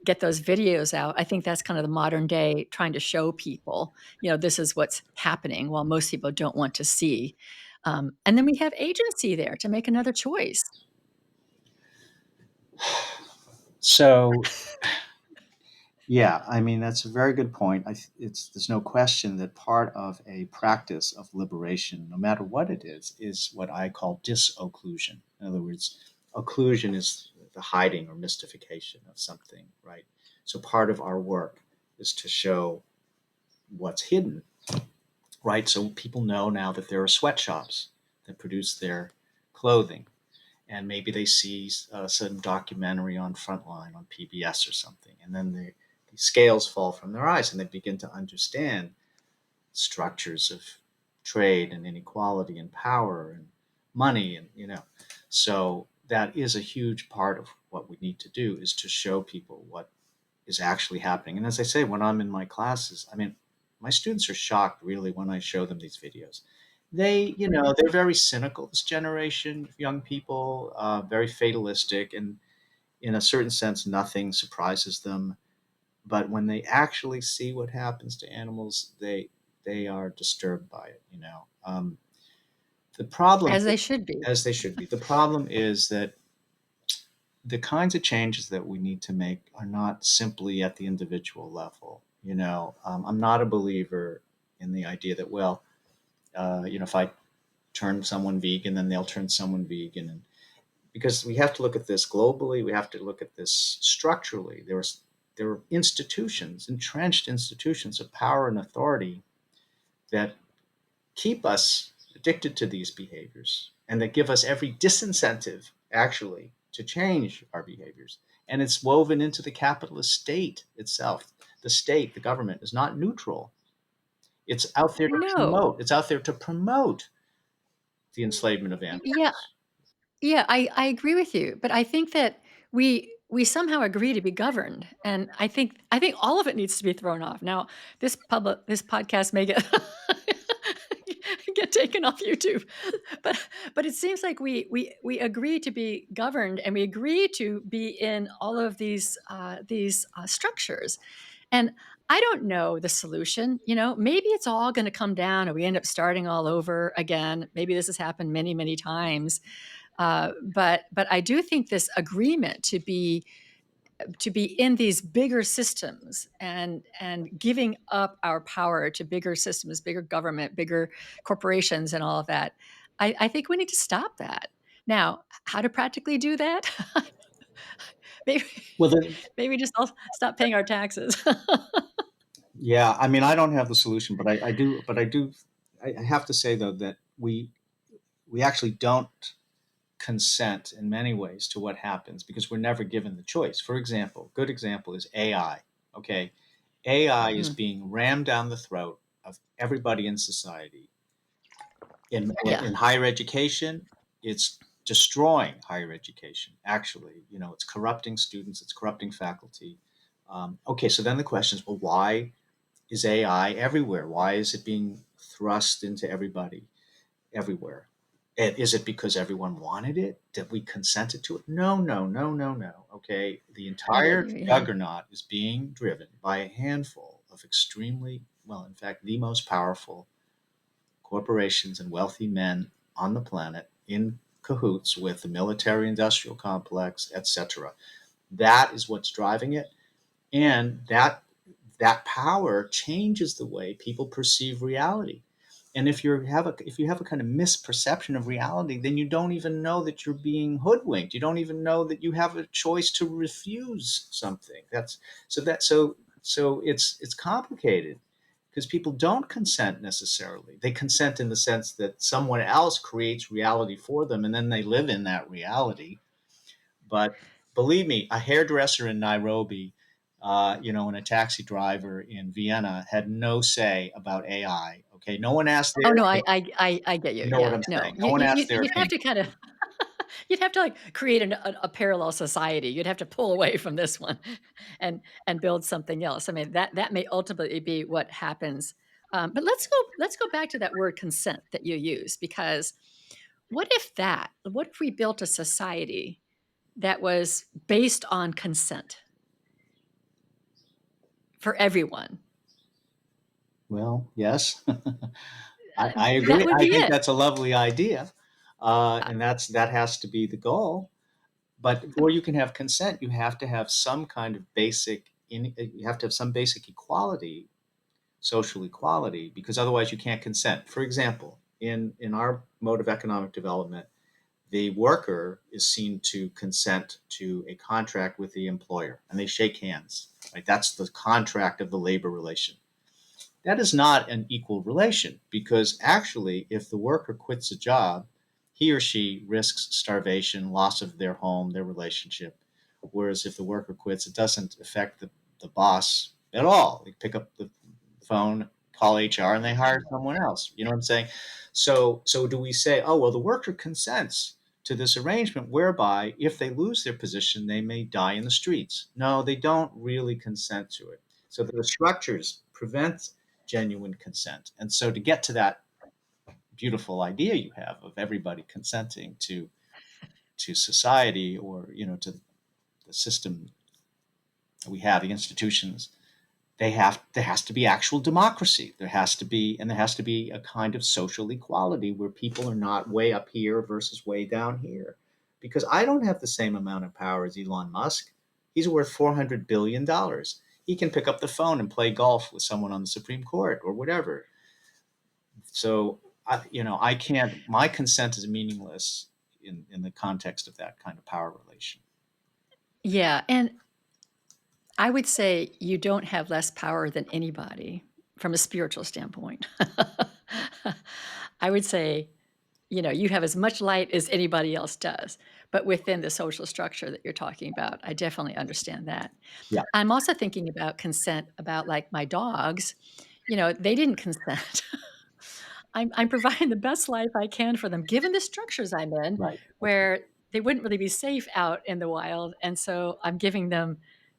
get those videos out. I think that's kind of the modern day trying to show people, this is what's happening while most people don't want to see. And then we have agency there to make another choice. So yeah, I mean that's a very good point. It's there's no question that part of a practice of liberation, no matter what it is what I call disocclusion. In other words, occlusion is the hiding or mystification of something, right? So part of our work is to show what's hidden, right? So people know now that there are sweatshops that produce their clothing, and maybe they see some documentary on Frontline on PBS or something, and then the scales fall from their eyes, and they begin to understand structures of trade and inequality and power and money, and so that is a huge part of what we need to do, is to show people what is actually happening. And as I say, when I'm in my classes, I mean, my students are shocked really when I show them these videos. They're very cynical, this generation of young people, very fatalistic, and in a certain sense, nothing surprises them. But when they actually see what happens to animals, they are disturbed by it. The problem, As they should be. as they should be, the problem is that the kinds of changes that we need to make are not simply at the individual level. I'm not a believer in the idea that, well, if I turn someone vegan, then they'll turn someone vegan, and because we have to look at this globally, we have to look at this structurally. There are institutions, entrenched institutions of power and authority that keep us addicted to these behaviors and that give us every disincentive, actually, to change our behaviors. And it's woven into the capitalist state itself. The state, the government, is not neutral. It's out there to No. promote. It's out there to promote the enslavement of Yeah, animals. yeah, I agree with you, but I think that we somehow agree to be governed, and I think all of it needs to be thrown off. Now, this podcast may get get taken off YouTube, but but it seems like we agree to be governed, and we agree to be in all of these structures. And I don't know the solution. Maybe it's all going to come down, and we end up starting all over again. Maybe this has happened many, many times. But I do think this agreement to be in these bigger systems and giving up our power to bigger systems, bigger government, bigger corporations, and all of that. I think we need to stop that. Now, how to practically do that? maybe Well, then, maybe just all stop paying our taxes. yeah, I mean, I don't have the solution, but I have to say though that we actually don't consent in many ways to what happens because we're never given the choice. For example, good example is AI. Okay, AI is Mm, being rammed down the throat of everybody in society. yeah, In higher education, it's destroying higher education. Actually, it's corrupting students, it's corrupting faculty. Okay, so then the question is, well, why is AI everywhere? Why is it being thrust into everybody everywhere? And is it because everyone wanted it? Did we consented to it? No, no, no, no, no. Okay, the I get entire you. Yeah, juggernaut is being driven by a handful of extremely, well, in fact, the most powerful corporations and wealthy men on the planet in cahoots with the military industrial complex, etc. That is what's driving it. And that power changes the way people perceive reality. And if you have a kind of misperception of reality, then you don't even know that you're being hoodwinked. You don't even know that you have a choice to refuse something. It's complicated because people don't consent necessarily. They consent in the sense that someone else creates reality for them, and then they live in that reality. But believe me, a hairdresser in Nairobi, and a taxi driver in Vienna had no say about AI. Okay, no one asked oh their no, I opinion. I I, I get you. You know what Yeah, I'm no, saying? No you, one you asked you'd their you'd have opinion. to kind of you'd have to like create a parallel society. You'd have to pull away from this one, and build something else. I mean, that may ultimately be what happens. But let's go back to that word consent that you use, because what if we built a society that was based on consent for everyone? Well, yes, I That agree. would I be think it. that's a lovely idea, Uh, and that has to be the goal. But before you can have consent, you have to have some kind of you have to have some basic equality, social equality, because otherwise you can't consent. For example, in our mode of economic development, the worker is seen to consent to a contract with the employer, and they shake hands. Right? That's the contract of the labor relation. That is not an equal relation, because actually, if the worker quits a job, he or she risks starvation, loss of their home, their relationship. Whereas if the worker quits, it doesn't affect the boss at all. They pick up the phone, call HR, and they hire someone else. You know what I'm saying? So do we say, oh, well, the worker consents to this arrangement whereby if they lose their position, they may die in the streets? No, they don't really consent to it. So the structures prevent genuine consent. And so to get to that beautiful idea you have of everybody consenting to society, or to the system that we have, the institutions, there has to be actual democracy. There has to be a kind of social equality where people are not way up here versus way down here. Because I don't have the same amount of power as Elon Musk. He's worth $400 billion. He can pick up the phone and play golf with someone on the Supreme Court or whatever. So I can't. My consent is meaningless in the context of that kind of power relation. Yeah, and I would say you don't have less power than anybody from a spiritual standpoint. I would say, you have as much light as anybody else does, but within the social structure that you're talking about, I definitely understand that. Yeah. I'm also thinking about consent about, like, my dogs, they didn't consent. I'm providing the best life I can for them, given the structures I'm in, Right. where they wouldn't really be safe out in the wild, and so I'm giving them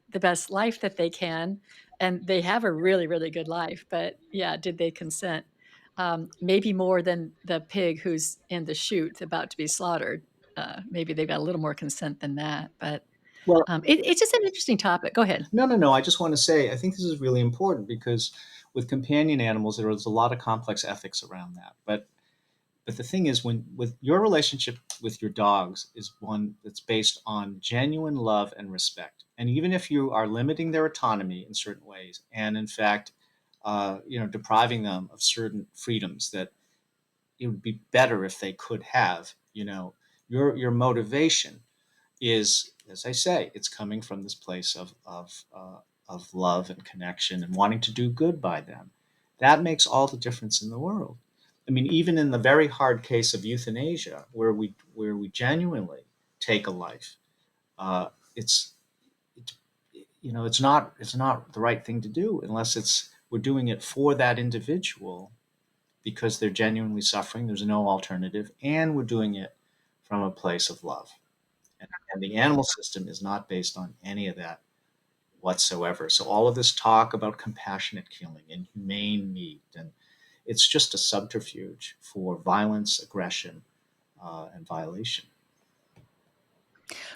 the best life that they can, and they have a really, really good life, but, yeah, did they consent? Maybe more than the pig who's in the chute about to be slaughtered. Maybe they got a little more consent than that, but, Well, it's just an interesting topic. Go ahead. no, no, no. I just want to say, I think this is really important because with companion animals, there is a lot of complex ethics around that. But the thing is, when with your relationship with your dogs is one that's based on genuine love and respect, and even if you are limiting their autonomy in certain ways, and in fact, depriving them of certain freedoms that it would be better if they could have, your motivation is, as I say, it's coming from this place of love and connection and wanting to do good by them. That makes all the difference in the world. I mean, even in the very hard case of euthanasia, where we genuinely take a life, uh, it's it, it's not the right thing to do unless it's we're doing it for that individual because they're genuinely suffering. There's no alternative, and we're doing it from a place of love. And the animal system is not based on any of that whatsoever. So all of this talk about compassionate killing and humane meat, and it's just a subterfuge for violence, aggression, and violation.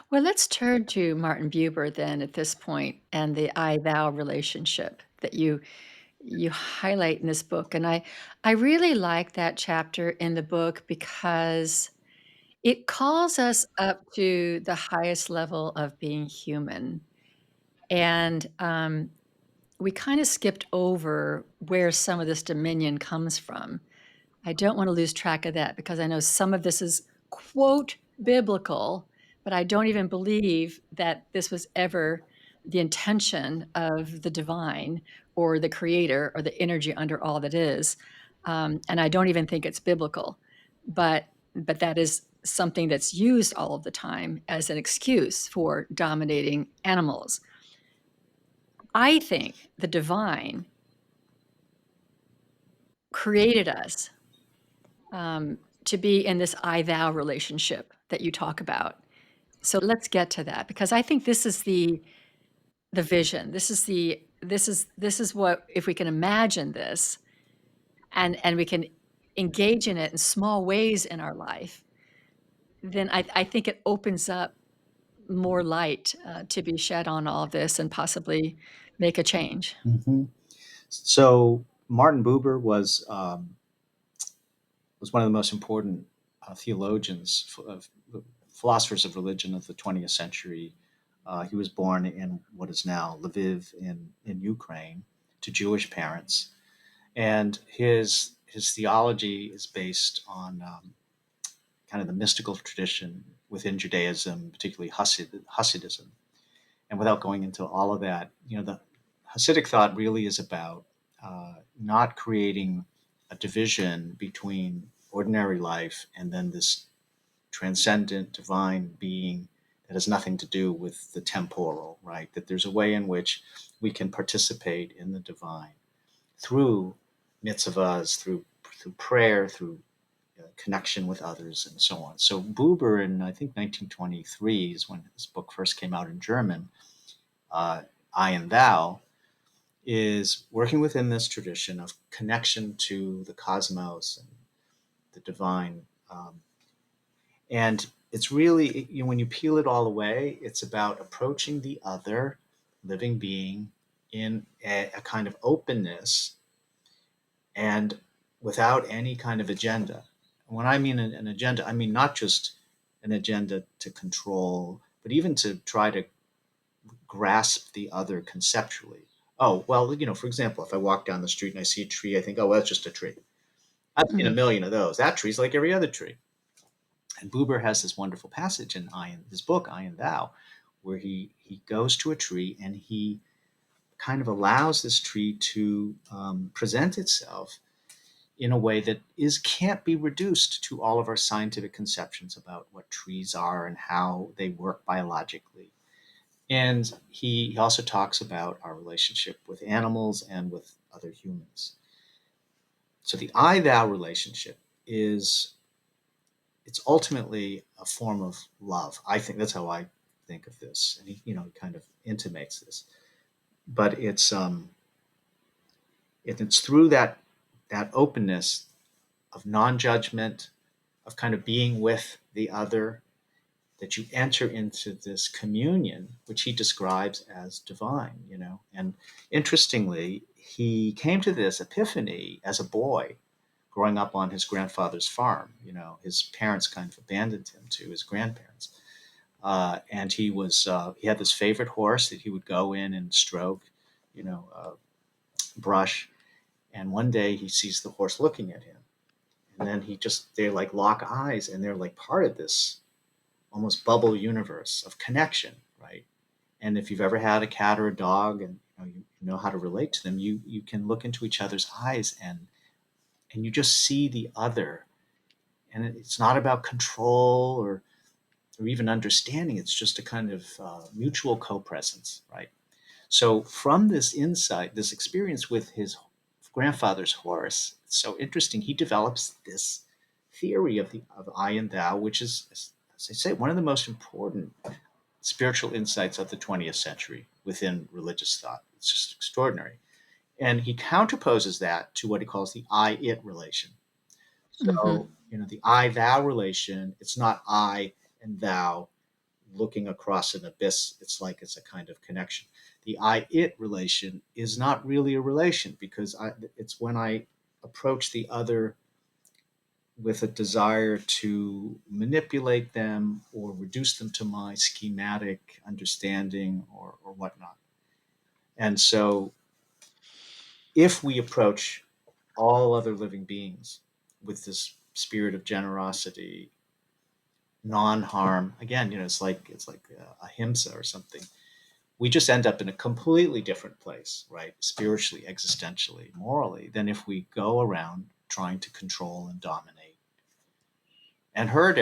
Well, let's turn to Martin Buber then at this point and the I-thou relationship that you highlight in this book. And I really like that chapter in the book because it calls us up to the highest level of being human. And we kind of skipped over where some of this dominion comes from. I don't wanna lose track of that because I know some of this is, quote, "biblical," but I don't even believe that this was ever the intention of the divine or the creator or the energy under all that is, and I don't even think it's biblical, but that is something that's used all of the time as an excuse for dominating animals. I think the divine created us to be in this I-thou relationship that you talk about. So let's get to that because I think this is the vision. This is what if we can imagine this and we can engage in it in small ways in our life, then I think it opens up more light to be shed on all of this and possibly make a change. Hmm. So Martin Buber was one of the most important theologians, philosophers of religion of the 20th century. He was born in what is now Lviv in Ukraine to Jewish parents, and his theology is based on kind of the mystical tradition within Judaism, particularly Hasidism. And without going into all of that, the Hasidic thought really is about not creating a division between ordinary life and then this transcendent divine being that has nothing to do with the temporal, right? That there's a way in which we can participate in the divine through mitzvahs, through prayer, through connection with others, and so on. So Buber, in I think 1923, is when his book first came out in German. I and Thou is working within this tradition of connection to the cosmos and the divine. And it's really, when you peel it all away, it's about approaching the other living being in a kind of openness and without any kind of agenda. When I mean an agenda, I mean not just an agenda to control, but even to try to grasp the other conceptually. Oh, well, for example, if I walk down the street and I see a tree, I think, oh, well, that's just a tree. I've seen a Mhm. million of those. That tree's like every other tree. And Buber has this wonderful passage in his book, I and Thou, where he goes to a tree and he kind of allows this tree to present itself in a way that can't be reduced to all of our scientific conceptions about what trees are and how they work biologically. And he also talks about our relationship with animals and with other humans. So the I thou relationship is it's ultimately a form of love. I think that's how I think of this. And he kind of intimates this. But it's through that openness of non-judgment, of kind of being with the other, that you enter into this communion, which he describes as divine. And interestingly, he came to this epiphany as a boy growing up on his grandfather's farm. His parents kind of abandoned him to his grandparents. And he had this favorite horse that he would go in and stroke, brush. And one day he sees the horse looking at him. And then they like lock eyes and they're like part of this almost bubble universe of connection, right? And if you've ever had a cat or a dog and you know how to relate to them, you can look into each other's eyes and you just see the other. And it's not about control or even understanding. It's just a kind of mutual co-presence, right? So from this insight, this experience with his grandfather's horse, it's so interesting. He develops this theory of I and Thou, which is, as I say, one of the most important spiritual insights of the 20th century within religious thought. It's just extraordinary. And he counterposes that to what he calls the I it relation. Mhm. So, the I thou relation, it's not I and thou looking across an abyss. It's a kind of connection. The I it relation is not really a relation because it's when I approach the other with a desire to manipulate them or reduce them to my schematic understanding or whatnot. And so, if we approach all other living beings with this spirit of generosity, non-harm, again, it's like ahimsa or something. We just end up in a completely different place, right? Spiritually, existentially, morally, than if we go around trying to control and dominate and hurt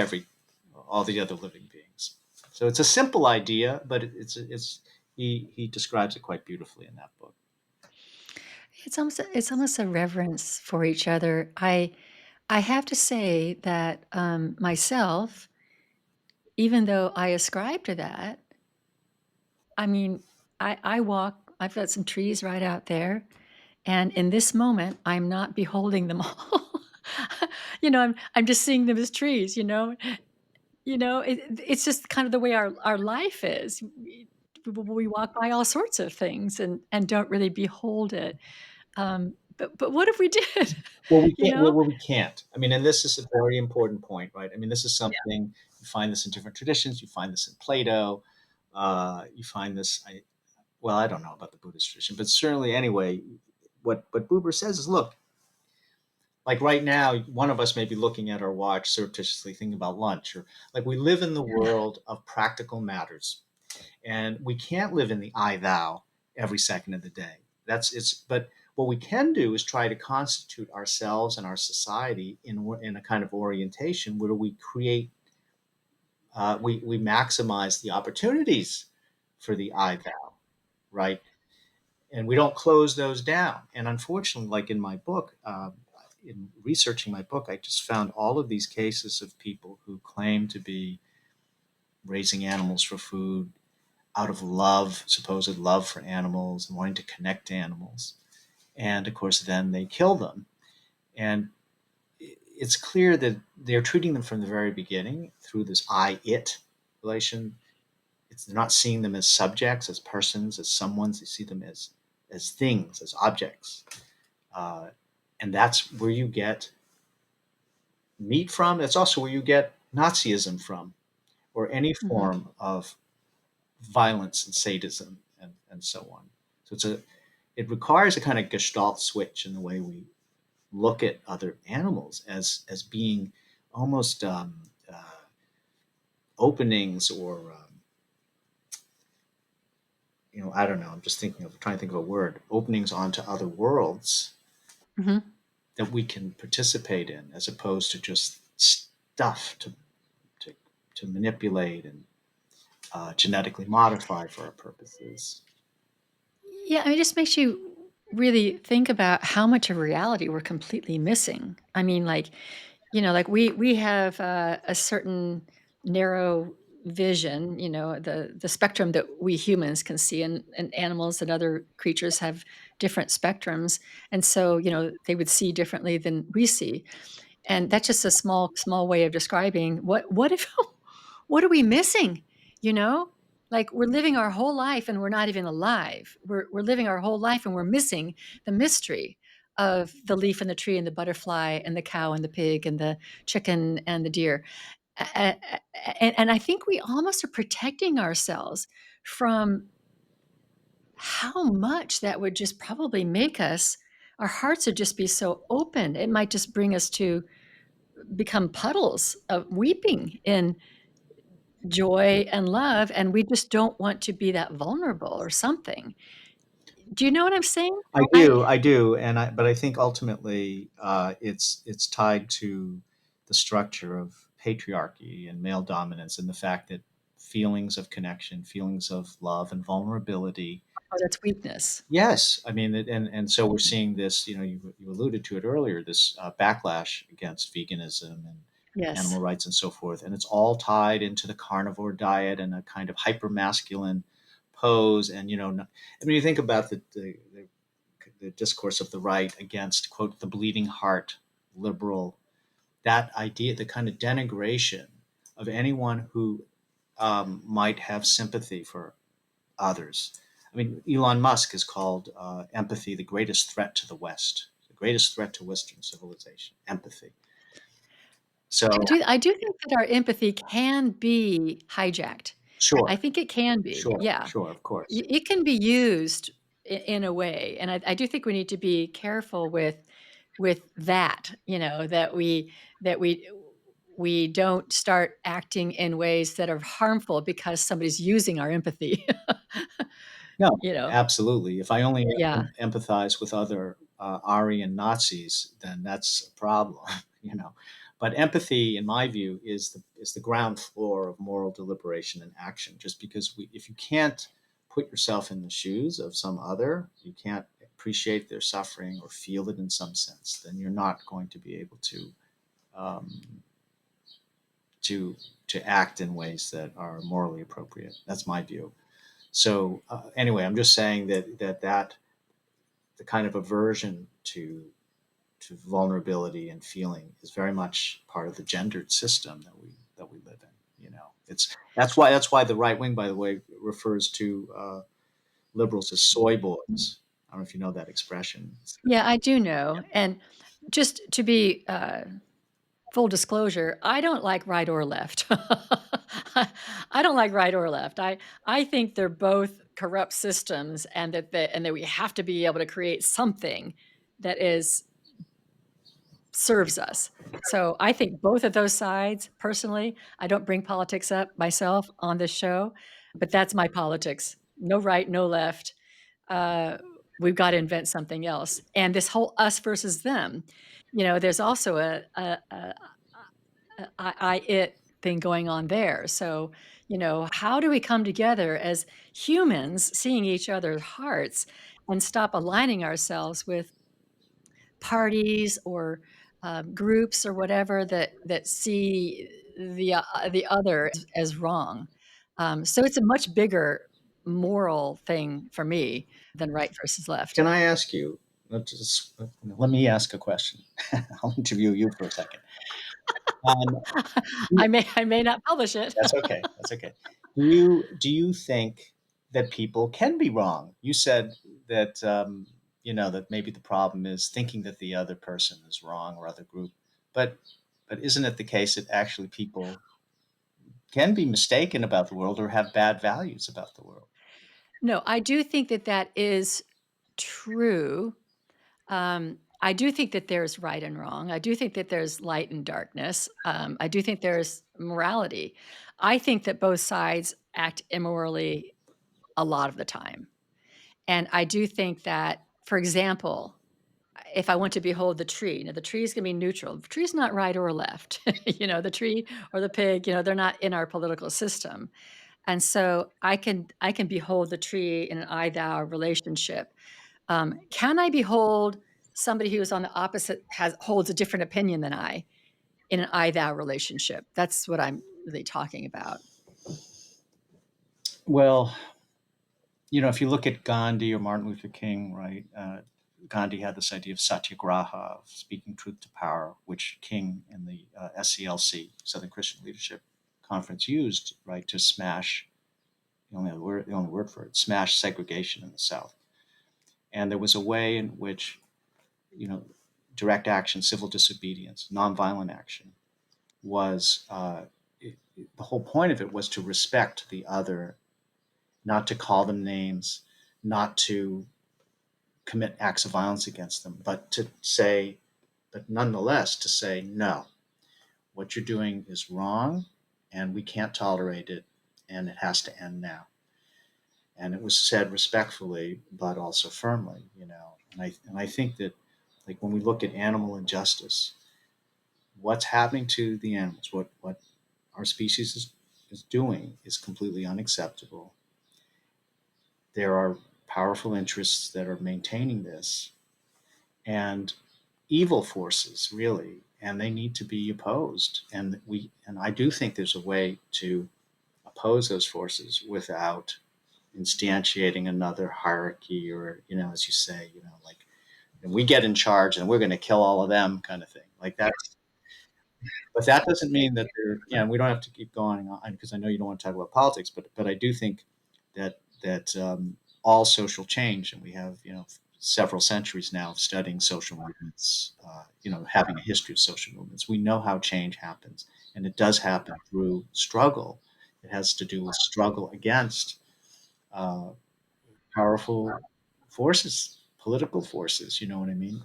all the other living beings. So it's a simple idea, but it's he describes it quite beautifully in that book. It's almost a reverence for each other. I have to say that, myself, even though I ascribe to that, I mean, I've got some trees right out there, and in this moment, I'm not beholding them all. I'm just seeing them as trees, you know? It's just kind of the way our life is. We walk by all sorts of things and don't really behold it. But what if we did? Well, we You can't. know? Well, we can't. I mean, and this is a very important point, right? I mean, this is something you find this in different traditions. You find this in Plato. You find this. Well, I don't know about the Buddhist tradition, but certainly, anyway, what Buber says is, look, Like right now, one of us may be looking at our watch surreptitiously thinking about lunch, or like we live in the world of practical matters, and we can't live in the I thou every second of the day. That's it's. But what we can do is try to constitute ourselves and our society in a kind of orientation where we create, we maximize the opportunities for the I thou, right? And we don't close those down. And unfortunately, like in my book, in researching my book, I just found all of these cases of people who claim to be raising animals for food out of love, supposed love for animals and wanting to connect to animals. And of course, then they kill them. And it's clear that they're treating them from the very beginning through this I it relation. They're not seeing them as subjects, as persons, as someones. They see them as things, as objects. Uh, and that's where you get meat from. That's also where you get Nazism from, or any Mhm. form of violence and sadism and so on. So it requires a kind of gestalt switch in the way we look at other animals as being almost openings, or I don't know. I'm just trying to think of a word. Openings onto other worlds Mhm. that we can participate in, as opposed to just stuff to, to manipulate and genetically modify for our purposes. Yeah, I mean, it just makes you really think about how much of reality we're completely missing. I mean, like, like we have a certain narrow vision, the spectrum that we humans can see, and animals and other creatures have different spectrums, and so they would see differently than we see. And that's just a small way of describing what if what are we missing? You know? Like we're living our whole life and we're not even alive. We're living our whole life and we're missing the mystery of the leaf and the tree and the butterfly and the cow and the pig and the chicken and the deer. And I think we almost are protecting ourselves from how much that would just probably make us, our hearts would just be so open. It might just bring us to become puddles of weeping in joy and love, and we just don't want to be that vulnerable or something. Do you know what I'm saying? I I do, but I think ultimately it's tied to the structure of patriarchy and male dominance, and the fact that feelings of connection, feelings of love and vulnerability. Oh, that's weakness. Yes, I mean, and so we're Mhm. seeing this. You alluded to it earlier. This backlash against veganism and Yes. animal rights and so forth, and it's all tied into the carnivore diet and a kind of hyper masculine pose. And I mean, you think about the discourse of the right against, quote, the bleeding heart liberal, that idea, the kind of denigration of anyone who might have sympathy for others. I mean, Elon Musk has called empathy the greatest threat to the West, the greatest threat to Western civilization, empathy. So, I do think that our empathy can be hijacked. I sure, think it can be, sure, yeah. sure, of course. It can be used in a way, and I do think we need to be careful with that, that we don't start acting in ways that are harmful because somebody's using our empathy. No, You know? absolutely. If I only Yeah. empathize with other Aryan Nazis, then that's a problem, you know. But empathy, in my view, is the ground floor of moral deliberation and action. Just because if you can't put yourself in the shoes of some other, you can't appreciate their suffering or feel it in some sense, then you're not going to be able um, to to act in ways that are morally appropriate. That's my view. So anyway, I'm just saying that the kind of aversion to vulnerability and feeling is very much part of the gendered system that we live in. It's that's why the right wing, by the way, refers to liberals as soy boys. I don't know if you know that expression. Yeah, I do know, and just to be, full disclosure, I don't like right or left. I don't like right or left. I think they're both corrupt systems, and that we have to be able to create something that is serves us. So I think both of those sides, personally, I don't bring politics up myself on this show, but that's my politics. No right, no left. Uh, we've got to invent something else. And this whole us versus them, there's also I it thing going on there. So, how do we come together as humans, seeing each other's hearts, and stop aligning ourselves with parties or groups or whatever that see the other as wrong. So it's a much bigger moral thing for me than right versus left. Can I ask you? Let me ask a question. I'll interview you for a second. Um, I may not publish it. That's okay. That's okay. Do you think that people can be wrong? You said that that maybe the problem is thinking that the other person is wrong or other group, but isn't it the case that actually people can be mistaken about the world or have bad values about the world? No, I do think that that is true. I do think that there's right and wrong. I do think that there's light and darkness. I do think there's morality. I think that both sides act immorally a lot of the time. And I do think that, for example, if I want to behold the tree, the tree is going to be neutral. The tree's not right or left. The tree or the pig, they're not in our political system. And so I can behold the tree in an I thou relationship. Can I behold somebody who is on the opposite holds a different opinion than I in an I thou relationship? That's what I'm really talking about. Well, if you look at Gandhi or Martin Luther King, right? Gandhi had this idea of satyagraha, of speaking truth to power, which King and the SCLC, Southern Christian Leadership Conference, used, right, to smash the only word for it, smash segregation in the South. And there was a way in which, you know, direct action, civil disobedience, nonviolent action was the whole point of it was to respect the other, not to call them names, not to commit acts of violence against them, but nonetheless to say, no, what you're doing is wrong and we can't tolerate it and it has to end now. And it was said respectfully, but also firmly. And I think that, like, when we look at animal injustice, what's happening to the animals, what our species is doing is completely unacceptable. There are powerful interests that are maintaining this, and evil forces, really, and they need to be opposed. And I do think there's a way to oppose those forces without instantiating another hierarchy, or, as you say, like, and we get in charge and we're going to kill all of them, kind of thing. Like that. But that doesn't mean that we don't have to keep going on, because I know you don't want to talk about politics, but I do think that all social change, and we have, several centuries now of studying social movements, having a history of social movements. We know how change happens, and it does happen through struggle. It has to do with struggle against uh, powerful forces, political forces. You know what I mean?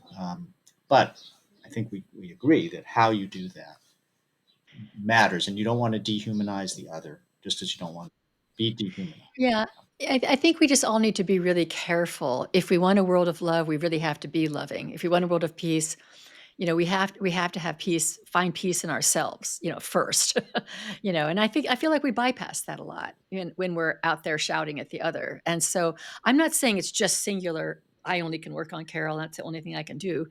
But I think we agree that how you do that matters, and you don't want to dehumanize the other, just as you don't want to be dehumanized. Yeah, I think we just all need to be really careful. If we want a world of love, we really have to be loving. If we want a world of peace, we have to have peace, find peace in ourselves, first. And I feel like we bypass that a lot when we're out there shouting at the other. And so I'm not saying it's just singular. I only can work on Carol. That's the only thing I can do.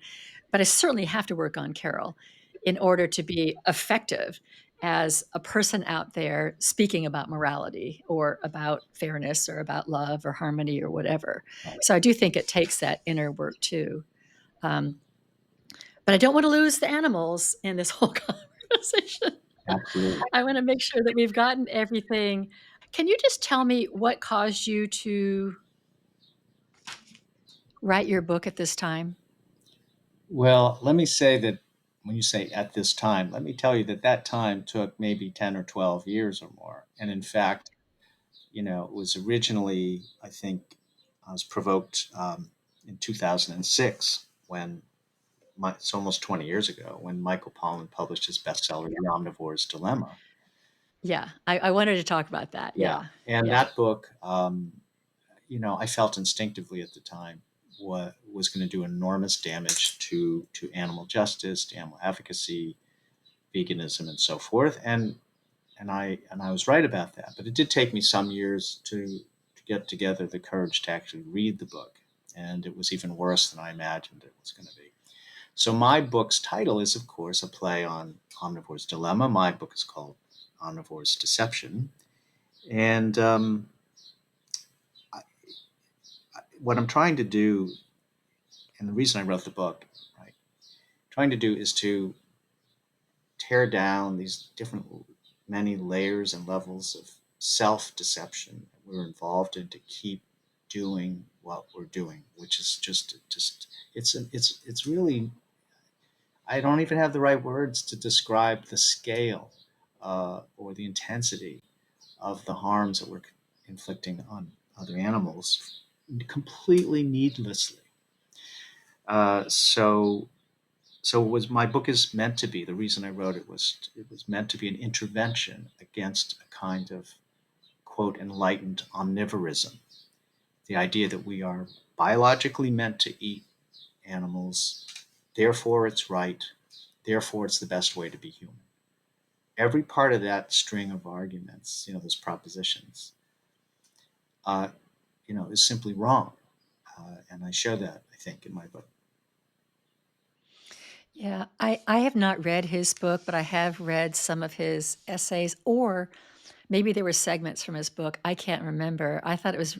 But I certainly have to work on Carol in order to be effective as a person out there speaking about morality or about fairness or about love or harmony or whatever. So I do think it takes that inner work too. Um, but I don't want to lose the animals in this whole conversation. Absolutely. I want to make sure that we've gotten everything. Can you just tell me what caused you to write your book at this time? Well, let me say that when you say at this time, let me tell you that that time took maybe 10 or 12 years or more. And in fact, it was originally, I think, I was provoked in 2006 when it's almost 20 years ago when Michael Pollan published his bestseller, The Omnivore's Dilemma. Yeah, I wanted to talk about that. Yeah. Yeah, And yeah. that book, I felt instinctively at the time what was going to do enormous damage to animal justice, to animal advocacy, veganism, and so forth. And I was right about that. But it did take me some years to get together the courage to actually read the book, and it was even worse than I imagined it was going to be. So my book's title is, of course, a play on Omnivore's Dilemma. My book is called Omnivore's Deception, and what I'm trying to do, and the reason I wrote the book, right, trying to do is to tear down these different many layers and levels of self-deception that we're involved in to keep doing what we're doing, which is just it's really, I don't even have the right words to describe the scale or the intensity of the harms that we're inflicting on other animals completely needlessly. So was my book is meant to be, the reason I wrote it was meant to be an intervention against a kind of quote enlightened omnivorism, the idea that we are biologically meant to eat animals, therefore it's right, therefore it's the best way to be human. Every part of that string of arguments, those propositions, uh, is simply wrong, and I show that, I think, in my book. Yeah, I have not read his book, but I have read some of his essays, or maybe there were segments from his book. I can't remember. I thought it was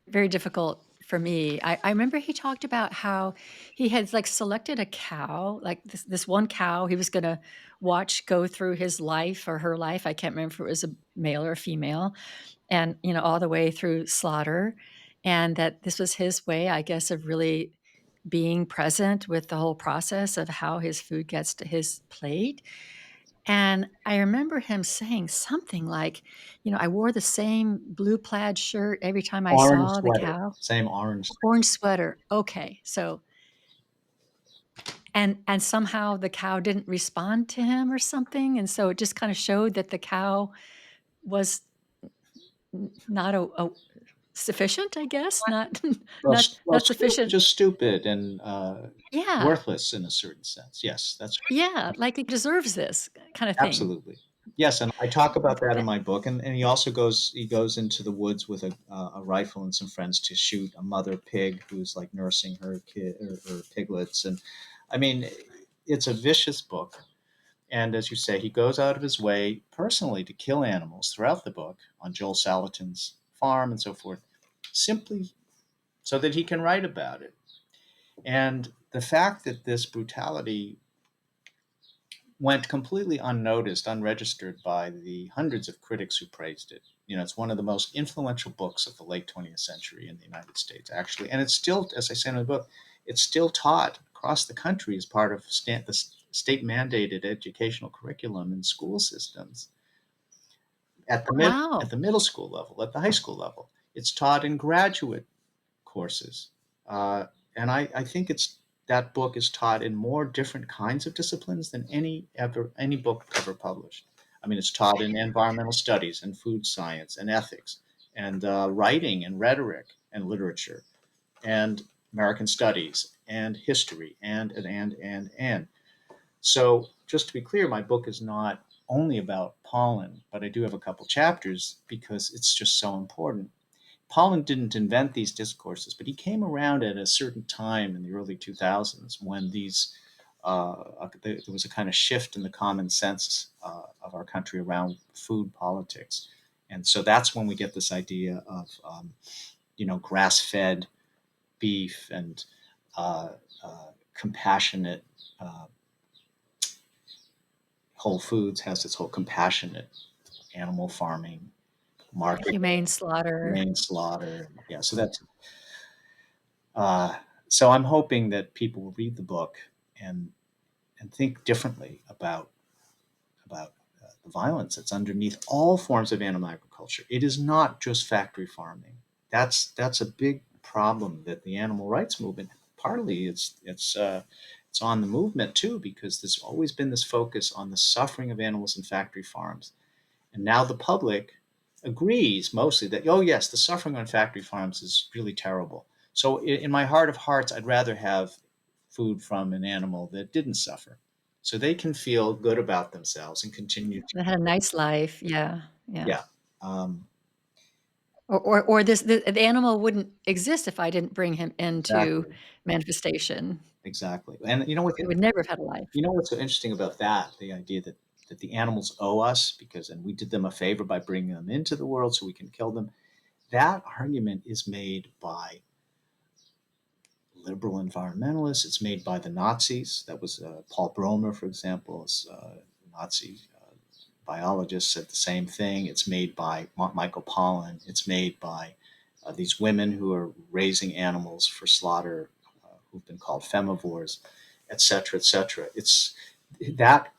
very difficult for me. I remember he talked about how he had like selected a cow, like this one cow he was going to watch go through his life or her life. I can't remember if it was a male or a female, and all the way through slaughter, and that this was his way, I guess, of really being present with the whole process of how his food gets to his plate. And I remember him saying something like, I wore the same blue plaid shirt every time I Orange saw the sweater, cow. same orange. Orange sweater. Okay. So and somehow the cow didn't respond to him or something. And so it just kind of showed that the cow was not a sufficient, I guess, not Well, not sufficient. just stupid and Yeah. worthless in a certain sense. Yes, that's Yeah. Like it deserves this kind of thing. absolutely. Yes, and I talk about that in my book, and he also goes into the woods with a rifle and some friends to shoot a mother pig who's like nursing her kid or piglets, and I mean, it's a vicious book. And as you say, he goes out of his way personally to kill animals throughout the book on Joel Salatin's farm and so forth, simply so that he can write about it. And the fact that this brutality went completely unnoticed, unregistered by the hundreds of critics who praised it. It's one of the most influential books of the late 20th century in the United States, actually. And it's still, as I say in the book, it's still taught across the country as part of the state mandated educational curriculum in school systems at Wow. the middle school level, at the high school level. It's taught in graduate courses. And I think that book is taught in more different kinds of disciplines than any book ever published. I mean, it's taught in environmental studies and food science and ethics and writing and rhetoric and literature and American studies and history and. So just to be clear, my book is not only about pollen, but I do have a couple chapters because it's just so important. Pollan didn't invent these discourses, but he came around at a certain time in the early 2000s when there was a kind of shift in the common sense of our country around food politics. And so that's when we get this idea of, grass-fed beef and compassionate. Uh, Whole Foods has this whole compassionate animal farming market, Humane slaughter. humane slaughter. Yeah, Uh, so I'm hoping that people will read the book and think differently about the violence that's underneath all forms of animal agriculture. It is not just factory farming. That's a big problem that the animal rights movement partly it's on the movement too, because there's always been this focus on the suffering of animals in factory farms, and now the public agrees mostly that, oh yes, the suffering on factory farms is really terrible. So in my heart of hearts, I'd rather have food from an animal that didn't suffer, so they can feel good about themselves and continue to, That had a nice life. Yeah, yeah. yeah. Um, Or this the animal wouldn't exist if I didn't bring him into exactly, manifestation. exactly. And you know what? He would never have had a life. You know what's so interesting about that? The idea that the animals owe us because, and we did them a favor by bringing them into the world so we can kill them. That argument is made by liberal environmentalists. It's made by the Nazis. That was Paul Bromer, for example, is Nazi biologist, said the same thing. It's made by Michael Pollan. It's made by these women who are raising animals for slaughter, who've been called femivores, et cetera, et cetera. It's that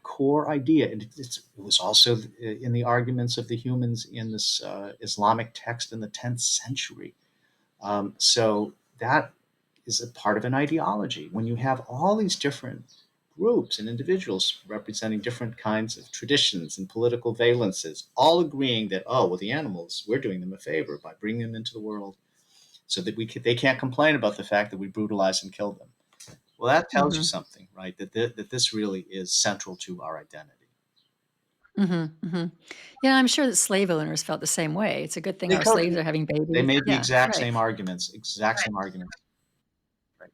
core idea. It was also in the arguments of the humans in this Islamic text in the 10th century. So that is a part of an ideology. When you have all these different groups and individuals representing different kinds of traditions and political valences, all agreeing that, oh, well, the animals, we're doing them a favor by bringing them into the world so that they can't complain about the fact that we brutalize and kill them. Well, that tells you Mhm, something, right? That this really is central to our identity. mhm, mhm. Yeah, I'm sure that slave owners felt the same way. It's a good thing They our slaves totally, are having they babies. made the Yeah, exact right. same arguments, exact same arguments. Right.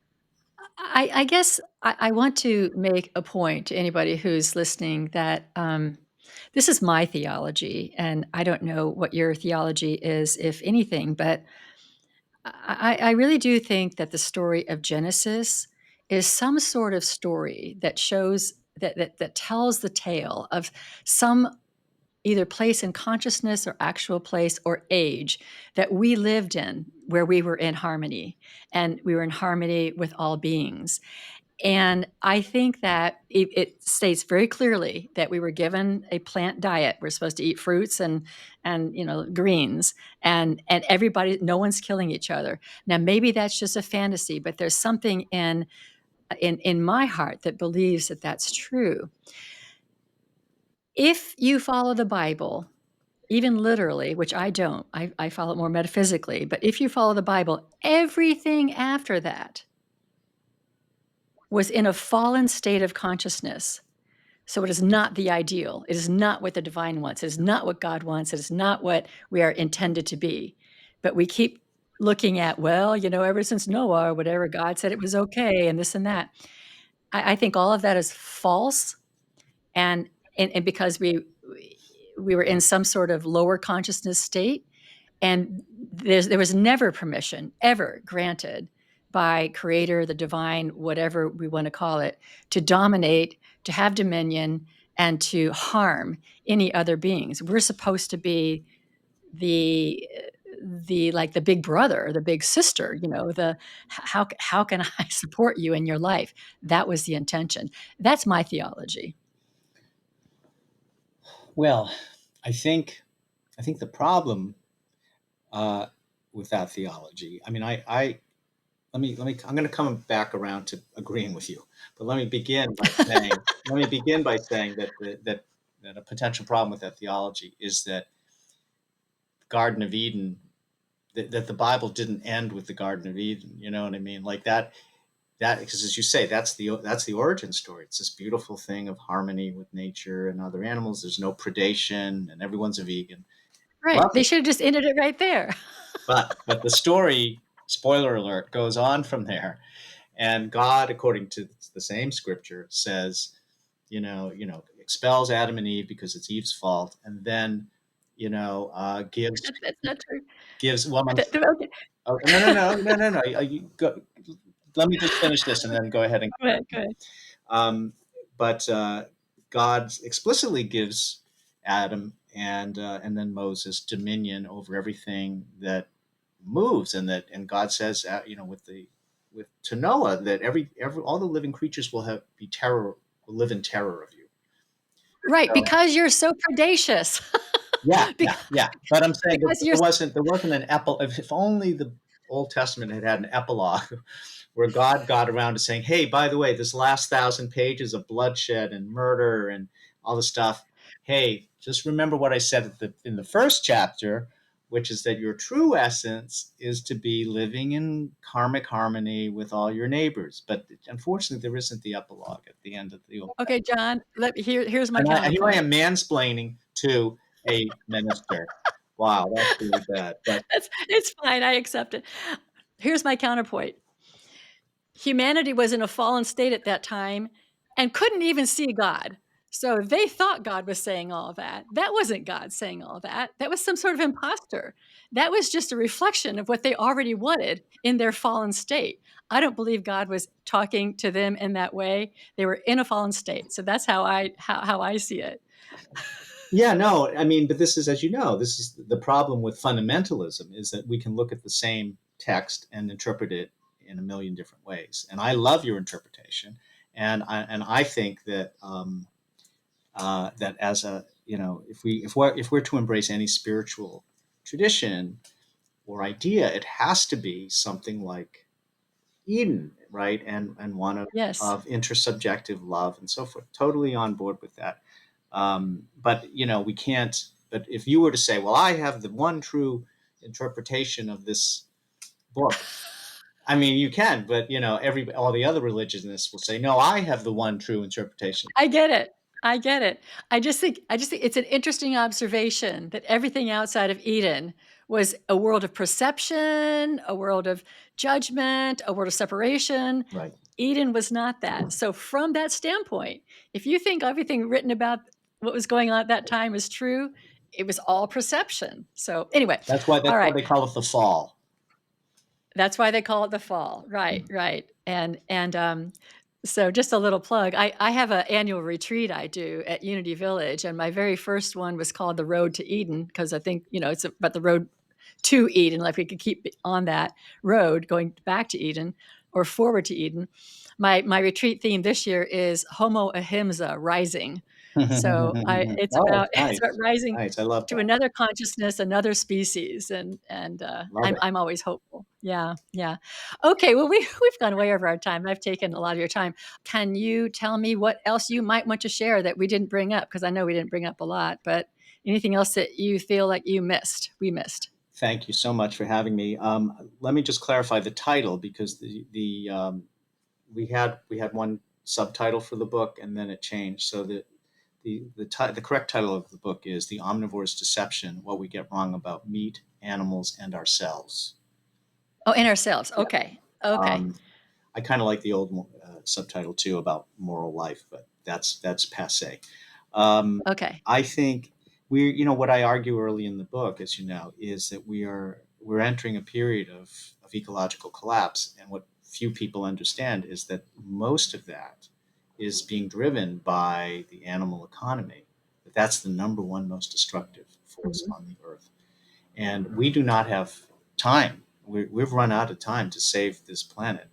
I guess I want to make a point to anybody who's listening that, this is my theology, and I don't know what your theology is, if anything, but I really do think that the story of Genesis is some sort of story that shows that tells the tale of some either place in consciousness or actual place or age that we lived in where we were in harmony and we were in harmony with all beings. And I think that it states very clearly that we were given a plant diet. We're supposed to eat fruits and greens, and everybody, no one's killing each other. Now maybe that's just a fantasy, but there's something in my heart that believes that that's true. If you follow the Bible, even literally, which I don't, I follow it more metaphysically, but if you follow the Bible, everything after that was in a fallen state of consciousness. So it is not the ideal. It is not what the divine wants. It is not what God wants. It is not what we are intended to be. But we keep looking at, well, ever since Noah or whatever, God said it was okay and this and that. I think all of that is false. And because we were in some sort of lower consciousness state, and there was never permission ever granted by creator, the divine, whatever we want to call it, to dominate, to have dominion, and to harm any other beings. We're supposed to be the like the big brother, the big sister, the how can I support you in your life? That was the intention. That's my theology. Well, I think I think the problem uh, with that theology. I mean, I let me. I'm going to come back around to agreeing with you, but let me begin by saying that that a potential problem with that theology is that Garden of Eden, that the Bible didn't end with the Garden of Eden. You know what I mean? Like that because, as you say, that's the origin story. It's this beautiful thing of harmony with nature and other animals. There's no predation, and everyone's a vegan. Right. They Lovely. should have just ended it right there. But the story, spoiler alert, goes on from there. And God, according to the same scripture, says, expels Adam and Eve because it's Eve's fault, and then, That's not true. gives well, Okay. oh, no, no, no, no, no, no. Let me just finish this and then go ahead and Go ahead, go ahead. but God explicitly gives Adam and then Moses dominion over everything that moves, and God says, with to Noah that every all the living creatures will live in terror of you. Right, So, because you're so predacious. yeah, yeah, Because yeah. But I'm saying that because you're there wasn't an epilogue. If only the Old Testament had an epilogue where God got around to saying, hey, by the way, this last 1,000 pages of bloodshed and murder and all the stuff, hey, just remember what I said in the first chapter, which is that your true essence is to be living in karmic harmony with all your neighbors. But unfortunately, there isn't the epilogue at the end of the old. Okay, John, here's my And here I counterpoint. am mansplaining to a minister. Wow, that's really bad. But It's fine. I accept it. Here's my counterpoint. Humanity was in a fallen state at that time and couldn't even see God. So they thought God was saying all of that. That wasn't God saying all that. That was some sort of imposter. That was just a reflection of what they already wanted in their fallen state. I don't believe God was talking to them in that way. They were in a fallen state. So that's how I see it. yeah, no, I mean, but this is, as you know, this is the problem with fundamentalism is that we can look at the same text and interpret it in a million different ways. And I love your interpretation, and I think that that as a if we're to embrace any spiritual tradition or idea, it has to be something like Eden, right? And one Yes. of intersubjective love and so forth. Totally on board with that. But we can't. But if you were to say, "Well, I have the one true interpretation of this book," I mean, you can, but every all the other religionists will say, "No, I have the one true interpretation." I get it. I get it. I just think it's an interesting observation that everything outside of Eden was a world of perception, a world of judgment, a world of separation. Right. Eden was not that. So from that standpoint, if you think everything written about what was going on at that time is true, it was all perception. So anyway, That's all why right. they call it the fall. That's why they call it the fall. Right, right. And so just a little plug. I have an annual retreat I do at Unity Village, and my very first one was called The Road to Eden because I think, it's about the road to Eden, like we could keep on that road going back to Eden or forward to Eden. My retreat theme this year is Homo Ahimsa, rising. So I it's Oh, about that's it's about nice. rising Nice. I love to that. another consciousness, another species, and Love I'm it. I'm always hopeful. Yeah, yeah. Okay, well we've gone way over our time. I've taken a lot of your time. Can you tell me what else you might want to share that we didn't bring up? Because I know we didn't bring up a lot, but anything else that you feel like we missed? Thank you so much for having me. Let me just clarify the title because the we had one subtitle for the book and then it changed. So the correct title of the book is "The Omnivore's Deception: What We Get Wrong About Meat, Animals, and Ourselves." Oh, in ourselves. Yeah. Okay. Okay. Um, I kind of like the old subtitle too about moral life, but that's passe. Um, Okay. I think what I argue early in the book, as you know, is that we're entering a period of ecological collapse, and what few people understand is that most of that is being driven by the animal economy. That that's the number one most destructive force Mhm. on the earth, and we do not have time. We've run out of time to save this planet.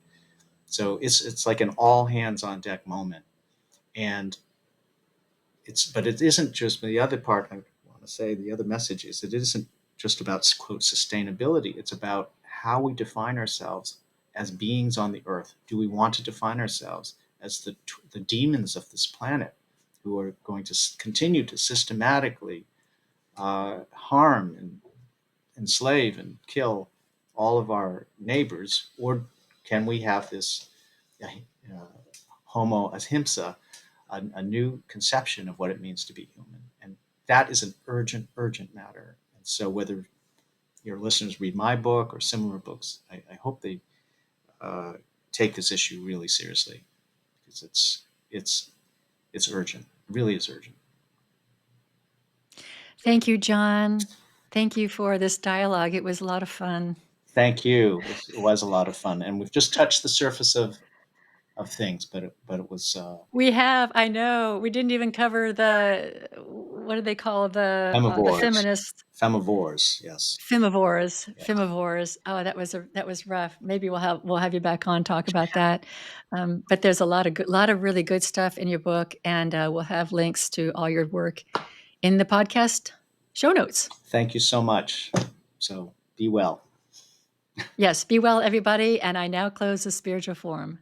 So it's like an all hands on deck moment, and but it isn't just the other part. I want to say the other message is that it isn't just about quote sustainability. It's about how we define ourselves as beings on the earth. Do we want to define ourselves as the demons of this planet, who are going to continue to systematically harm and enslave and kill all of our neighbors, or can we have this uh, Homo Ahimsa, a new conception of what it means to be human? And that is an urgent, urgent matter. And so, whether your listeners read my book or similar books, I hope they uh, take this issue really seriously because it's it's urgent. It really is urgent. Thank you, John. Thank you for this dialogue. It was a lot of fun. Thank you. It was a lot of fun, and we've just touched the surface of things, but it was We have, I know, we didn't even cover what do they call the femivores, feminist femivores. Yes. femivores, Yes. femivores. Oh, that was rough. Maybe we'll have you back on, talk about that. But there's a lot of really good stuff in your book, and we'll have links to all your work in the podcast show notes. Thank you so much. So be well. Yes, be well, everybody, and I now close the spiritual forum.